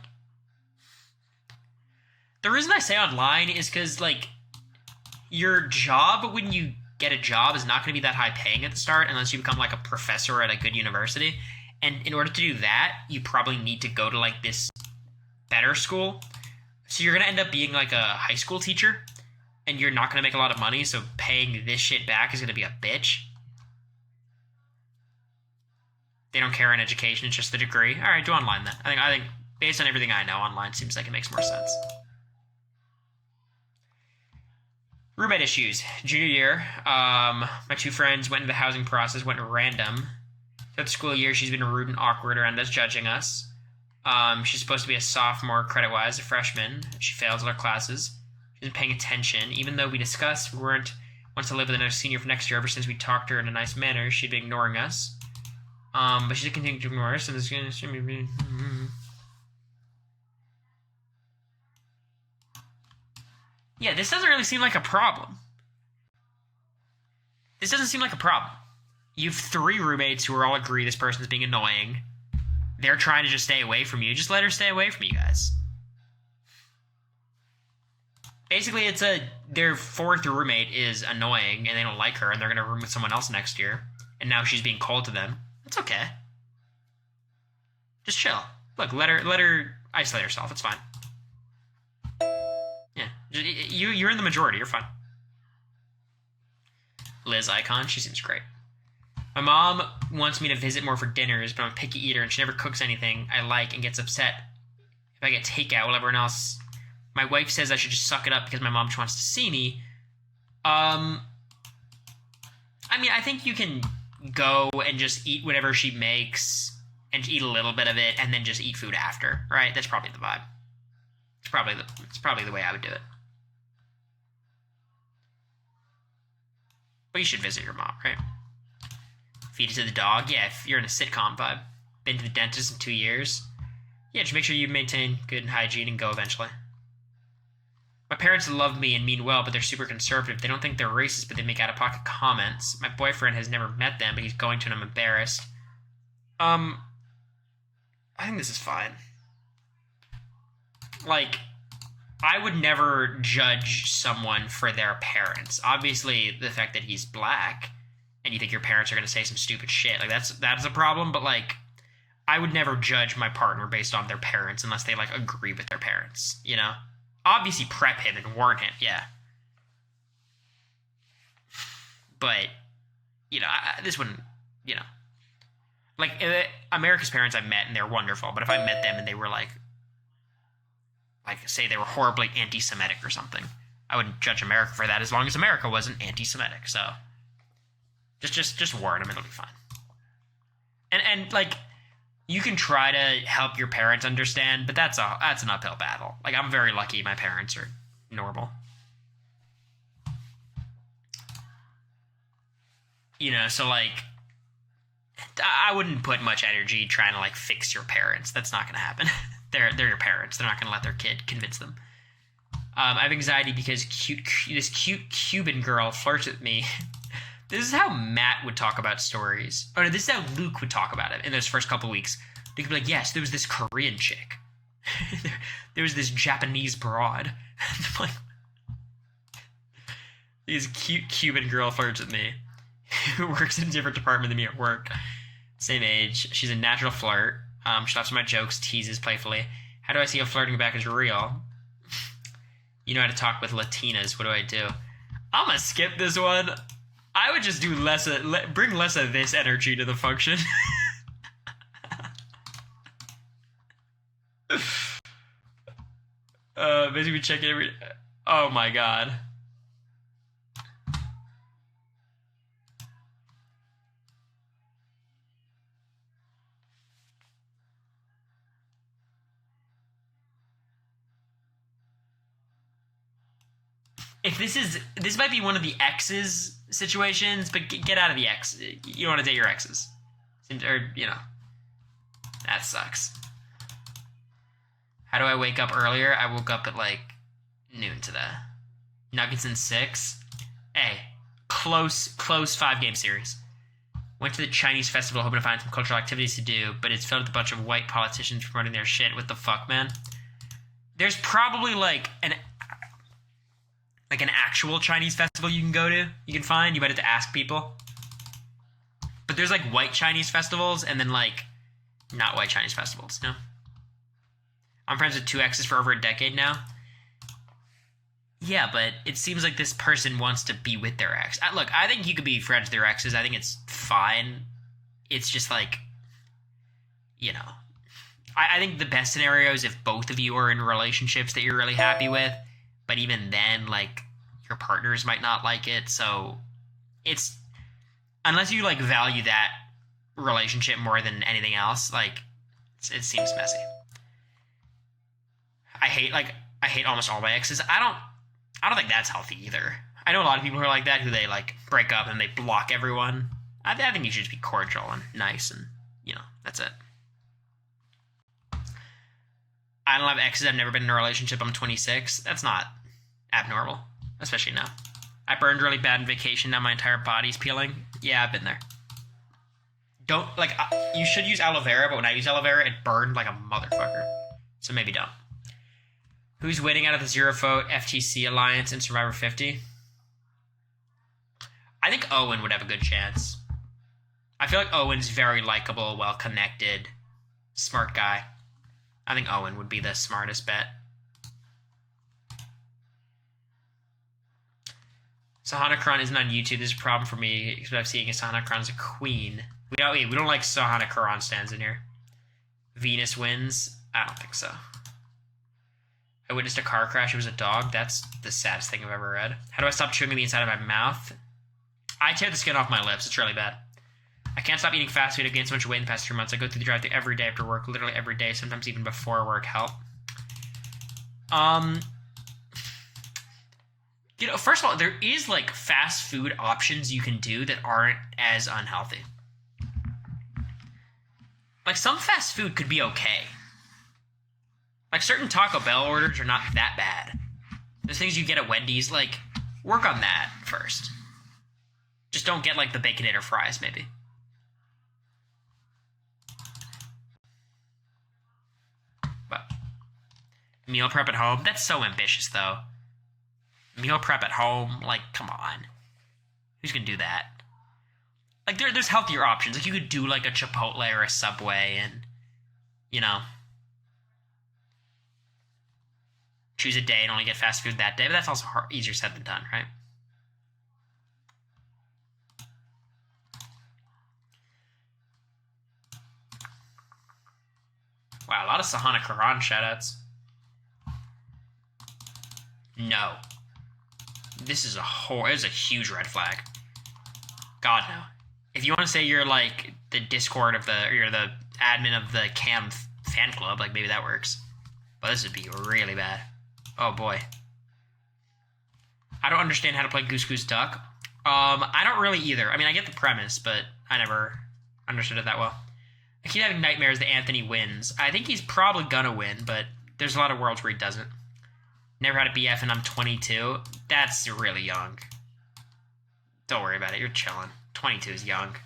The reason I say online is because, like, your job when you get a job is not going to be that high paying at the start unless you become, like, a professor at a good university. And in order to do that, you probably need to go to, like, this better school. So you're going to end up being, like, a high school teacher, and you're not going to make a lot of money, so paying this shit back is going to be a bitch. They don't care in education, it's just the degree. All right, do online then. I think based on everything I know, online seems like it makes more sense. Roommate issues. Junior year, my two friends went into the housing process, went random. Throughout the school year, she's been rude and awkward around us, judging us. She's supposed to be a sophomore credit-wise, a freshman. She fails all her classes. She isn't paying attention. Even though we discussed we wants to live with another senior for next year, ever since we talked to her in a nice manner, she'd been ignoring us. But she did continue to ignore us, and this is going to be... Yeah, this doesn't really seem like a problem. This doesn't seem like a problem. You have 3 roommates who all agree this person's being annoying. They're trying to just stay away from you. Just let her stay away from you guys. Basically, their 4th roommate is annoying, and they don't like her, and they're going to room with someone else next year. And now she's being cold to them. It's okay. Just chill. Look, let her isolate herself. It's fine. Yeah. You're in the majority. You're fine. Liz Icon. She seems great. My mom wants me to visit more for dinners, but I'm a picky eater, and she never cooks anything I like and gets upset if I get takeout while everyone else... My wife says I should just suck it up because my mom just wants to see me. I mean, I think you can go and just eat whatever she makes and eat a little bit of it and then just eat food after, right? That's probably the vibe. It's probably the way I would do it. But you should visit your mom, right? Feed it to the dog. Yeah, if you're in a sitcom vibe. Been to the dentist in 2 years. Yeah, just make sure you maintain good hygiene and go eventually. My parents love me and mean well, but they're super conservative. They don't think they're racist, but they make out-of-pocket comments. My boyfriend has never met them, but he's going to and I'm embarrassed. I think this is fine. Like, I would never judge someone for their parents. Obviously, the fact that he's black and you think your parents are going to say some stupid shit, like, that's a problem, but, like, I would never judge my partner based on their parents unless they, like, agree with their parents, you know? Obviously prep him and warn him, yeah. But, you know, this wouldn't, you know. Like, America's parents I met and they're wonderful, but if I met them and they were like, say they were horribly anti-Semitic or something, I wouldn't judge America for that as long as America wasn't anti-Semitic, so. Just warn them, it'll be fine. And like, you can try to help your parents understand, but that's an uphill battle. Like, I'm very lucky my parents are normal. You know, so, like, I wouldn't put much energy trying to, like, fix your parents. That's not going to happen. They're your parents. They're not going to let their kid convince them. I have anxiety because this cute Cuban girl flirts with me. This is how Matt would talk about stories. Oh, no, this is how Luke would talk about it in those first couple weeks. They could be like, yes, there was this Korean chick. there was this Japanese broad. Like, this cute Cuban girl flirts with me. Who works in a different department than me at work. Same age. She's a natural flirt. She laughs at my jokes, teases playfully. How do I see how flirting back is real? You know how to talk with Latinas. What do I do? I'm gonna skip this one. I would just do bring less of this energy to the function. Basically check it every... Oh my god. If this might be one of the exes situations, but get out of the ex. You don't want to date your exes. Or, you know, that sucks. How do I wake up earlier? I woke up at, like, noon today. Nuggets in 6. Hey, close 5-game series. Went to the Chinese festival hoping to find some cultural activities to do, but it's filled with a bunch of white politicians promoting their shit. What the fuck, man? There's probably, like an actual Chinese festival you can go to, you can find. You might have to ask people. But there's, like, white Chinese festivals and then, like, not white Chinese festivals, you know? I'm friends with 2 exes for over a decade now. Yeah, but it seems like this person wants to be with their ex. Look, I think you could be friends with your exes. I think it's fine. It's just, like, you know. I think the best scenario is if both of you are in relationships that you're really happy with. But even then, like, your partners might not like it. So it's, unless you, like, value that relationship more than anything else, like, it seems messy. I hate almost all my exes. I don't think that's healthy either. I know a lot of people who are like that, who they, like, break up and they block everyone. I think you should just be cordial and nice and, you know, that's it. I don't have exes. I've never been in a relationship. I'm 26. That's not abnormal, especially now. I burned really bad on vacation. Now my entire body's peeling. Yeah, I've been there. Don't, like, you should use aloe vera, but when I use aloe vera, it burned like a motherfucker. So maybe don't. Who's winning out of the Zero Vote FTC Alliance in Survivor 50? I think Owen would have a good chance. I feel like Owen's very likable, well-connected, smart guy. I think Owen would be the smartest bet. Sahana Karan isn't on YouTube. This is a problem for me because I'm seeing Sahana Karan's a queen. We don't like Sahana Karan stands in here. Venus wins? I don't think so. I witnessed a car crash. It was a dog. That's the saddest thing I've ever read. How do I stop chewing the inside of my mouth? I tear the skin off my lips. It's really bad. I can't stop eating fast food. I've gained so much weight in the past 3 months. I go through the drive-thru every day after work, literally every day, sometimes even before work. Help. You know, first of all, there is like fast food options you can do that aren't as unhealthy. Like some fast food could be okay. Like certain Taco Bell orders are not that bad. There's things you get at Wendy's, like work on that first. Just don't get like the Baconator fries, maybe. But meal prep at home, that's so ambitious though. Meal prep at home, like come on. Who's gonna do that? Like there's healthier options. Like you could do like a Chipotle or a Subway and, you know, choose a day and only get fast food that day. But that's also easier said than done, right? Wow, a lot of Sahana Karan shoutouts. No. This is a huge red flag. God, no. If you want to say you're like the Discord of or you're the admin of the Cam fan club, like maybe that works. But this would be really bad. Oh boy. I don't understand how to play Goose Goose Duck. I don't really either. I mean, I get the premise, but I never understood it that well. I keep having nightmares that Anthony wins. I think he's probably gonna win, but there's a lot of worlds where he doesn't. Never had a BF and I'm 22. That's really young. Don't worry about it. You're chilling. 22 is young.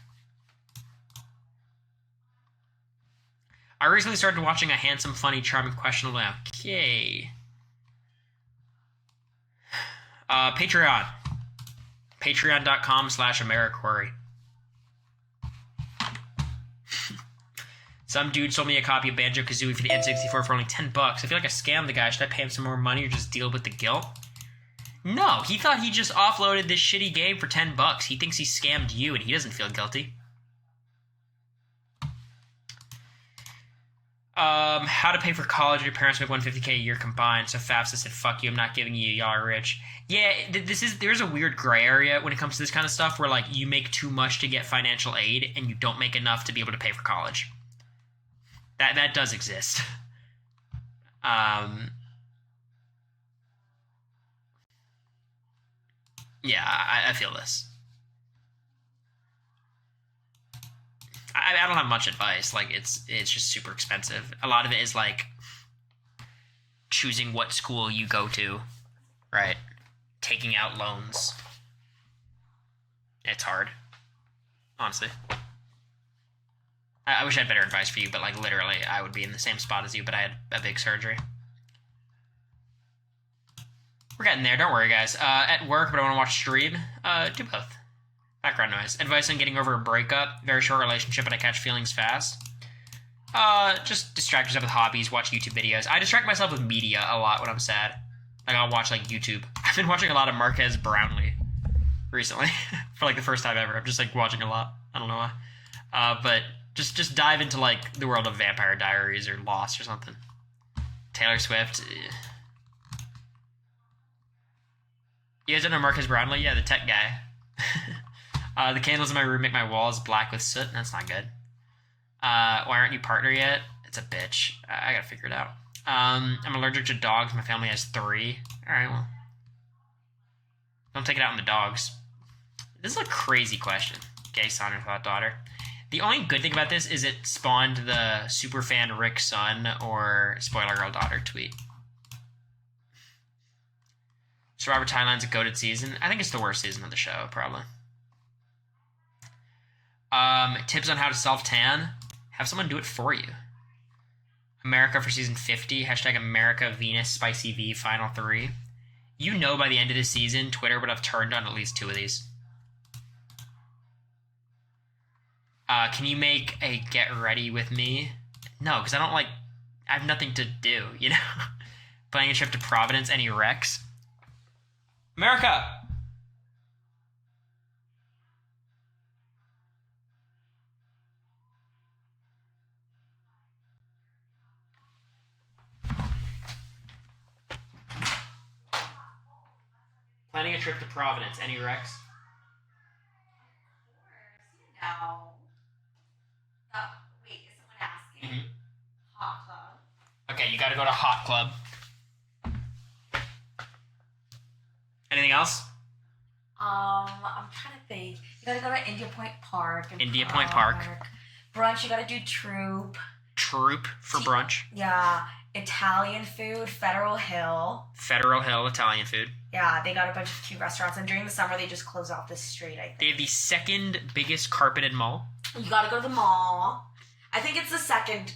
I recently started watching a handsome, funny, charming, questionable. Okay. Patreon. Patreon.com/Americory. Some dude sold me a copy of Banjo-Kazooie for the N64 for only $10. I feel like I scammed the guy. Should I pay him some more money or just deal with the guilt? No, he thought he just offloaded this shitty game for $10. He thinks he scammed you and he doesn't feel guilty. How to pay for college? Your parents make $150K a year combined. So FAFSA said, "Fuck you, I'm not giving you. Y'all are rich." Yeah, there's a weird gray area when it comes to this kind of stuff where like you make too much to get financial aid and you don't make enough to be able to pay for college. That does exist. Yeah, I feel this. I don't have much advice. Like it's just super expensive. A lot of it is like choosing what school you go to, right? Taking out loans. It's hard, honestly. I wish I had better advice for you, but like literally, I would be in the same spot as you, but I had a big surgery. We're getting there. Don't worry, guys. At work, but I want to watch stream. Do both. Background noise. Advice on getting over a breakup. Very short relationship, but I catch feelings fast. Just distract yourself with hobbies. Watch YouTube videos. I distract myself with media a lot when I'm sad. Like I'll watch like YouTube. I've been watching a lot of Marquez Brownlee recently for like the first time ever. I'm just like watching a lot. I don't know why. But just dive into like the world of Vampire Diaries or Lost or something. Taylor Swift. You guys don't know Marcus Brownlee? Yeah, the tech guy. The candles in my room make my walls black with soot. That's not good. Why aren't you partner yet? It's a bitch. I gotta figure it out. I'm allergic to dogs. My family has 3. Alright, well. Don't take it out on the dogs. This is a crazy question. Gay son or thought daughter. The only good thing about this is it spawned the superfan Rick son or spoiler girl daughter tweet. Survivor Thailand's a goated season. I think it's the worst season of the show, probably. Tips on how to self-tan. Have someone do it for you. America for season 50. Hashtag America Venus Spicy V Final 3. You know by the end of this season, Twitter would have turned on at least 2 of these. Can you make a get ready with me? No, because I don't like... I have nothing to do, you know? Planning a trip to Providence. Any Rex? America! planning a trip to Providence. Any recs? No. Wait, is someone asking? Mm-hmm. Hot Club. Okay, you gotta go to Hot Club. Anything else? I'm trying to think. You gotta go to India Point Park. India Point Park. Brunch, you gotta do Troop. Troop for brunch. Yeah. Italian food, Federal Hill. Federal Hill, Italian food. Yeah, they got a bunch of cute restaurants, and during the summer they just close off the street, I think. They have the second biggest carpeted mall. You gotta go to the mall. I think it's the second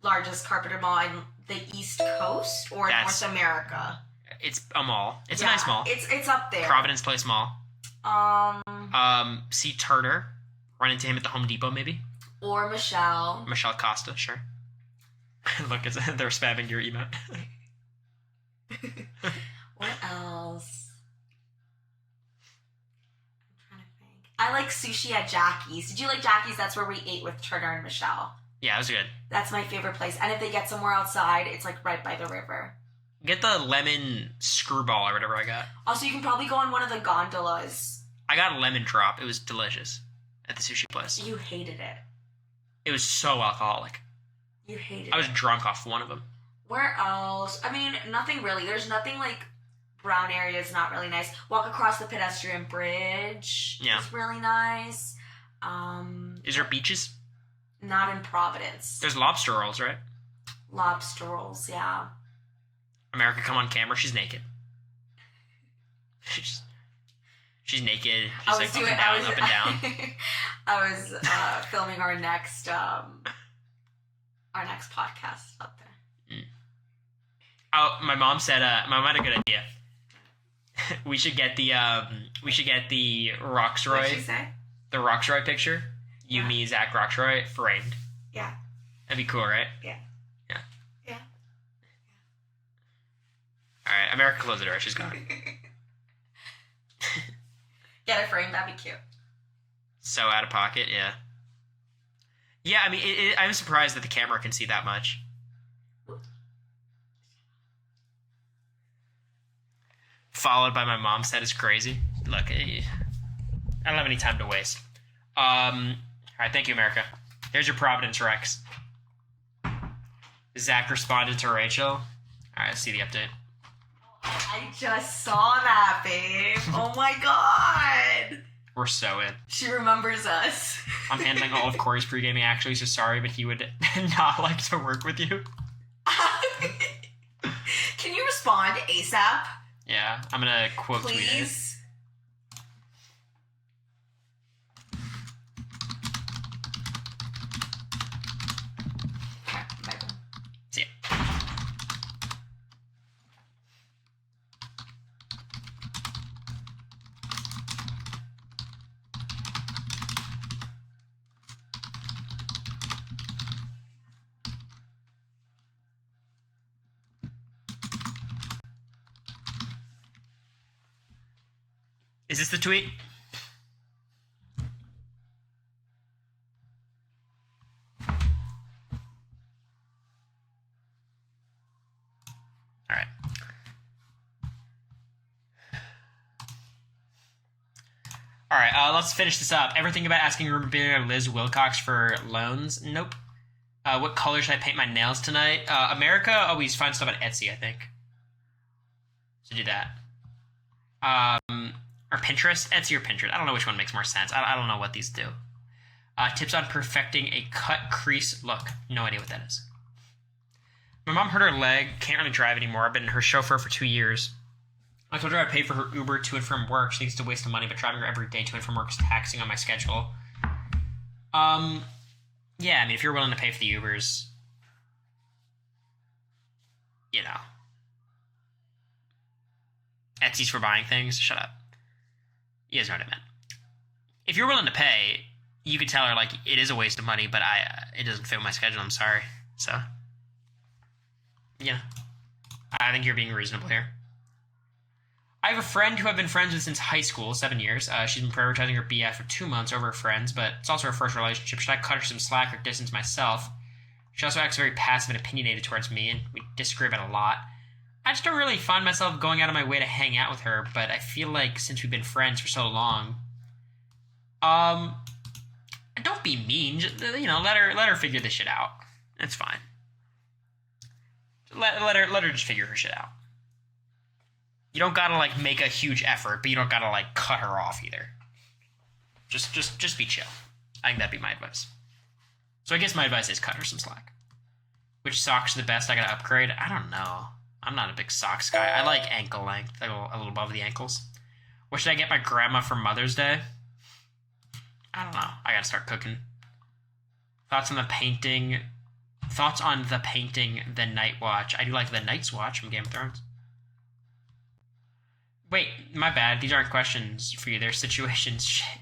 largest carpeted mall in the East Coast or North America. It's a mall. It's a nice mall. It's up there. Providence Place Mall. See Turner. Run into him at the Home Depot, maybe. Or Michelle. Michelle Costa, sure. Look, they're spamming your email. What else? I'm trying to think. I like sushi at Jackie's. Did you like Jackie's? That's where we ate with Turner and Michelle. Yeah, it was good. That's my favorite place. And if they get somewhere outside, it's like right by the river. Get the lemon screwball or whatever I got. Also, you can probably go on one of the gondolas. I got a lemon drop. It was delicious at the sushi place. You hated it. It was so alcoholic. You hated it. I was drunk off one of them. Where else? I mean, nothing really. There's nothing like brown area is not really nice. Walk across the pedestrian bridge is really nice. Is there beaches? Not in Providence. There's lobster rolls, right? Lobster rolls, yeah. America, come on camera. She's naked. She's naked. She's like up and down. I was filming our next podcast up there. Oh, my mom said. My mom had a good idea. we should get the Roxroy. What did she say? The Roxroy picture. You, me, Zach Roxroy framed. Yeah. That'd be cool, right? Yeah. Yeah. Yeah. All right, America, close the door. She's gone. Get a frame. That'd be cute. So out of pocket, yeah. Yeah, I mean, I'm surprised that the camera can see that much. Followed by my mom said it's crazy. Look, I don't have any time to waste. All right, thank you, America. Here's your Providence Rex. Zach responded to Rachel. All right, let's see the update. I just saw that, babe. Oh my god. We're so in. She remembers us. I'm handling all of Cory's pre-gaming actually, so sorry, but he would not like to work with you. Can you respond ASAP? Yeah, I'm gonna quote tweet it. Please. See ya. Is this the tweet? All right. All right, let's finish this up. Everything about asking Ruben Beer or Liz Wilcox for loans? Nope. What color should I paint my nails tonight? America always finds stuff on Etsy, I think. So do that. Or Pinterest? Etsy or Pinterest? I don't know which one makes more sense. I don't know what these do. Tips on perfecting a cut crease look. No idea what that is. My mom hurt her leg. Can't really drive anymore. I've been her chauffeur for 2 years. I told her I'd pay for her Uber to and from work. She thinks it's a waste of money, but driving her every day to and from work is taxing on my schedule. Yeah, I mean, if you're willing to pay for the Ubers, you know. Etsy's for buying things? Shut up. You guys know what I meant. If you're willing to pay, you could tell her, like, it is a waste of money, but it doesn't fit my schedule, I'm sorry. So, yeah. I think you're being reasonable here. I have a friend who I've been friends with since high school, 7 years. She's been prioritizing her BF for 2 months over her friends, but it's also her first relationship. Should I cut her some slack or distance myself? She also acts very passive and opinionated towards me, and we disagree about a lot. I just don't really find myself going out of my way to hang out with her, but I feel like since we've been friends for so long, don't be mean. Just, let her figure this shit out. It's fine. Let her just figure her shit out. You don't gotta like make a huge effort, but you don't gotta like cut her off either. Just be chill. I think that'd be my advice. So I guess my advice is cut her some slack. Which socks are the best I gotta upgrade? I don't know. I'm not a big socks guy. I like ankle length, a little above the ankles. What should I get my grandma for Mother's Day? I don't know. I gotta start cooking. Thoughts on the painting, The Night Watch. I do like The Night's Watch from Game of Thrones. Wait, my bad. These aren't questions for you. They're situations. Shit.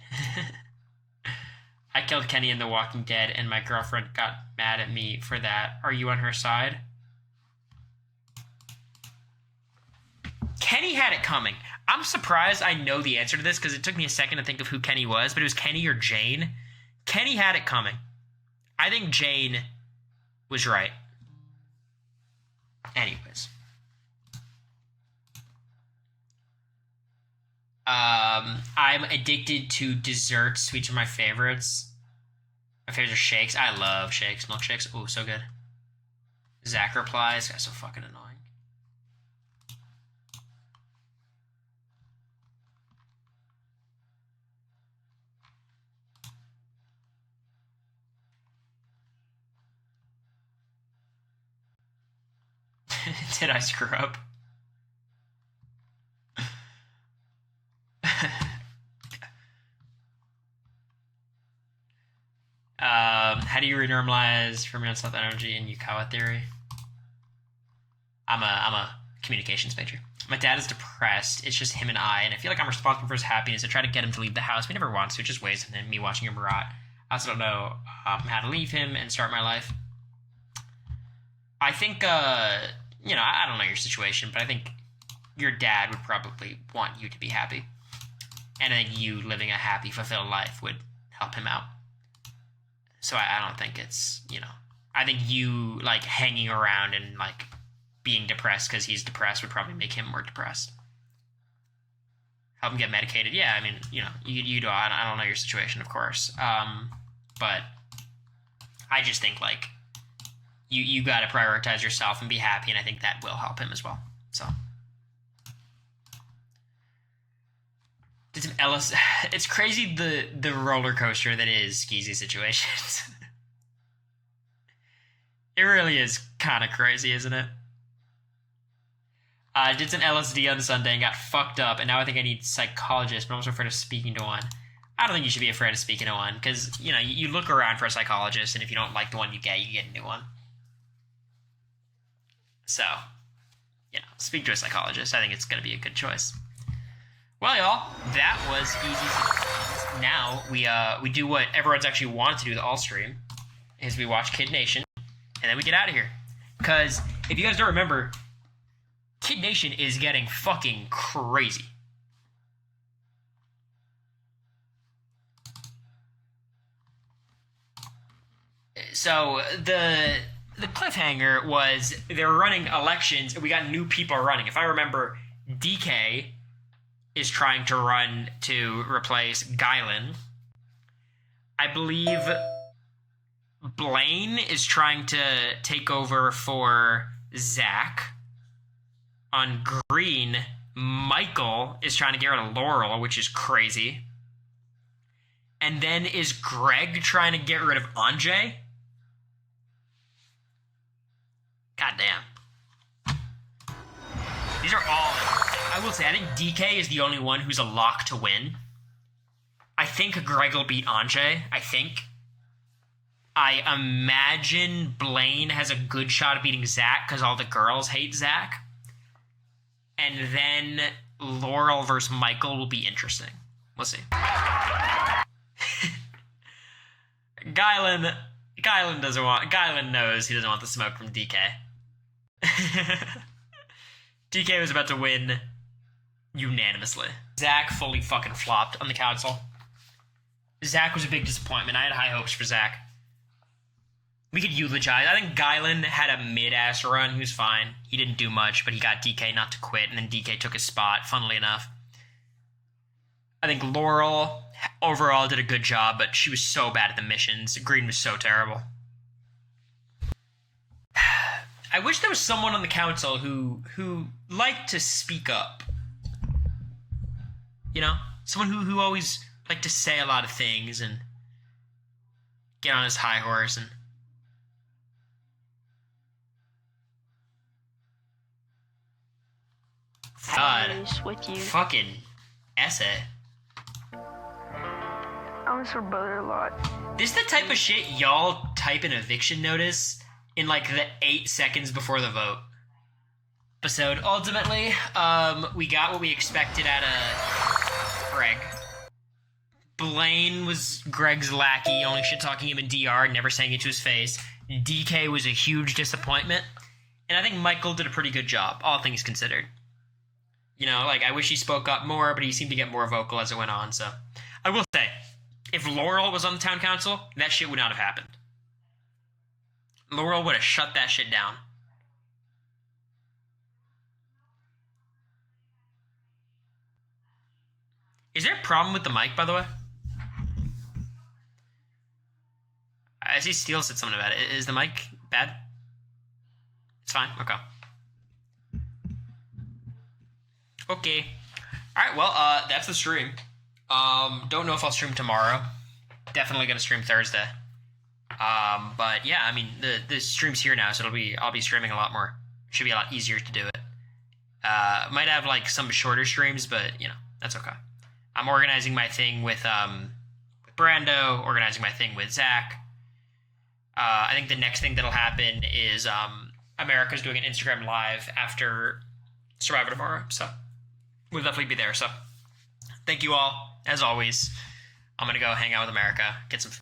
I killed Kenny in The Walking Dead, and my girlfriend got mad at me for that. Are you on her side? Kenny had it coming. I'm surprised I know the answer to this, because it took me a second to think of who Kenny was, but it was Kenny or Jane. Kenny had it coming. I think Jane was right. Anyways. I'm addicted to desserts. Sweets are my favorites. My favorites are shakes. I love shakes. Milkshakes. Ooh, so good. Zach replies. That's so fucking annoying. Did I screw up? How do you renormalize from your self-energy in Yukawa theory? I'm a communications major. My dad is depressed. It's just him and I feel like I'm responsible for his happiness. I try to get him to leave the house, but he never wants to. It just weighs on me watching him rot. I also don't know how to leave him and start my life. I think, I don't know your situation, but I think your dad would probably want you to be happy. And I think you living a happy, fulfilled life would help him out. So I don't think it's, I think you, like, hanging around and, like, being depressed because he's depressed would probably make him more depressed. Help him get medicated. Yeah, I mean, you do. I don't know your situation, of course. But I just think, like, you got to prioritize yourself and be happy, and I think that will help him as well. So. It's crazy the roller coaster that is Skeezy situations. It really is kind of crazy, isn't it? Did some LSD on Sunday and got fucked up, and now I think I need a psychologist, but I'm also afraid of speaking to one. I don't think you should be afraid of speaking to one, because, you look around for a psychologist, and if you don't like the one you get a new one. So, speak to a psychologist. I think it's going to be a good choice. Well, y'all, that was easy. Now we do what everyone's actually wanted to do the all stream, is we watch Kid Nation, and then we get out of here. Because if you guys don't remember, Kid Nation is getting fucking crazy. So the cliffhanger was they're running elections, and we got new people running. If I remember, DK is trying to run to replace Guylan. I believe Blaine is trying to take over for Zach. On green, Michael is trying to get rid of Laurel, which is crazy. And then is Greg trying to get rid of Anjay? Goddamn. These are all... I will say, I think DK is the only one who's a lock to win. I think Greg will beat Anjay. I think. I imagine Blaine has a good shot at beating Zach because all the girls hate Zach. And then Laurel versus Michael will be interesting. We'll see. Guylan knows he doesn't want the smoke from DK. DK was about to win unanimously. Zach fully fucking flopped on the council. Zach was a big disappointment. I had high hopes for Zach. We could eulogize. I think Guylan had a mid-ass run. He was fine. He didn't do much, but he got DK not to quit, and then DK took his spot, funnily enough. I think Laurel overall did a good job, but she was so bad at the missions. Green was so terrible. I wish there was someone on the council who liked to speak up. You know? Someone who always liked to say a lot of things and get on his high horse and... God. With you. Fucking essay. I miss her brother a lot. This is the type of shit y'all type an eviction notice in like the 8 seconds before the vote. Episode. Ultimately, we got what we expected out of Greg. Blaine was Greg's lackey, only shit-talking him in DR, never saying it to his face. DK was a huge disappointment. And I think Michael did a pretty good job, all things considered. You know, like, I wish he spoke up more, but he seemed to get more vocal as it went on, so. I will say, if Laurel was on the town council, that shit would not have happened. Laurel would have shut that shit down. Is there a problem with the mic, by the way? I see Steele said something about it. Is the mic bad? It's fine? Okay. Okay. Alright, well, that's the stream. Don't know if I'll stream tomorrow. Definitely gonna stream Thursday. But yeah, I mean, the stream's here now, so I'll be streaming a lot more. Should be a lot easier to do it. Might have, like, some shorter streams, but, you know, that's okay. I'm organizing my thing with Brando, organizing my thing with Zach. I think the next thing that'll happen is, America's doing an Instagram live after Survivor tomorrow, so we'll definitely be there. So thank you all, as always. I'm gonna go hang out with America, get some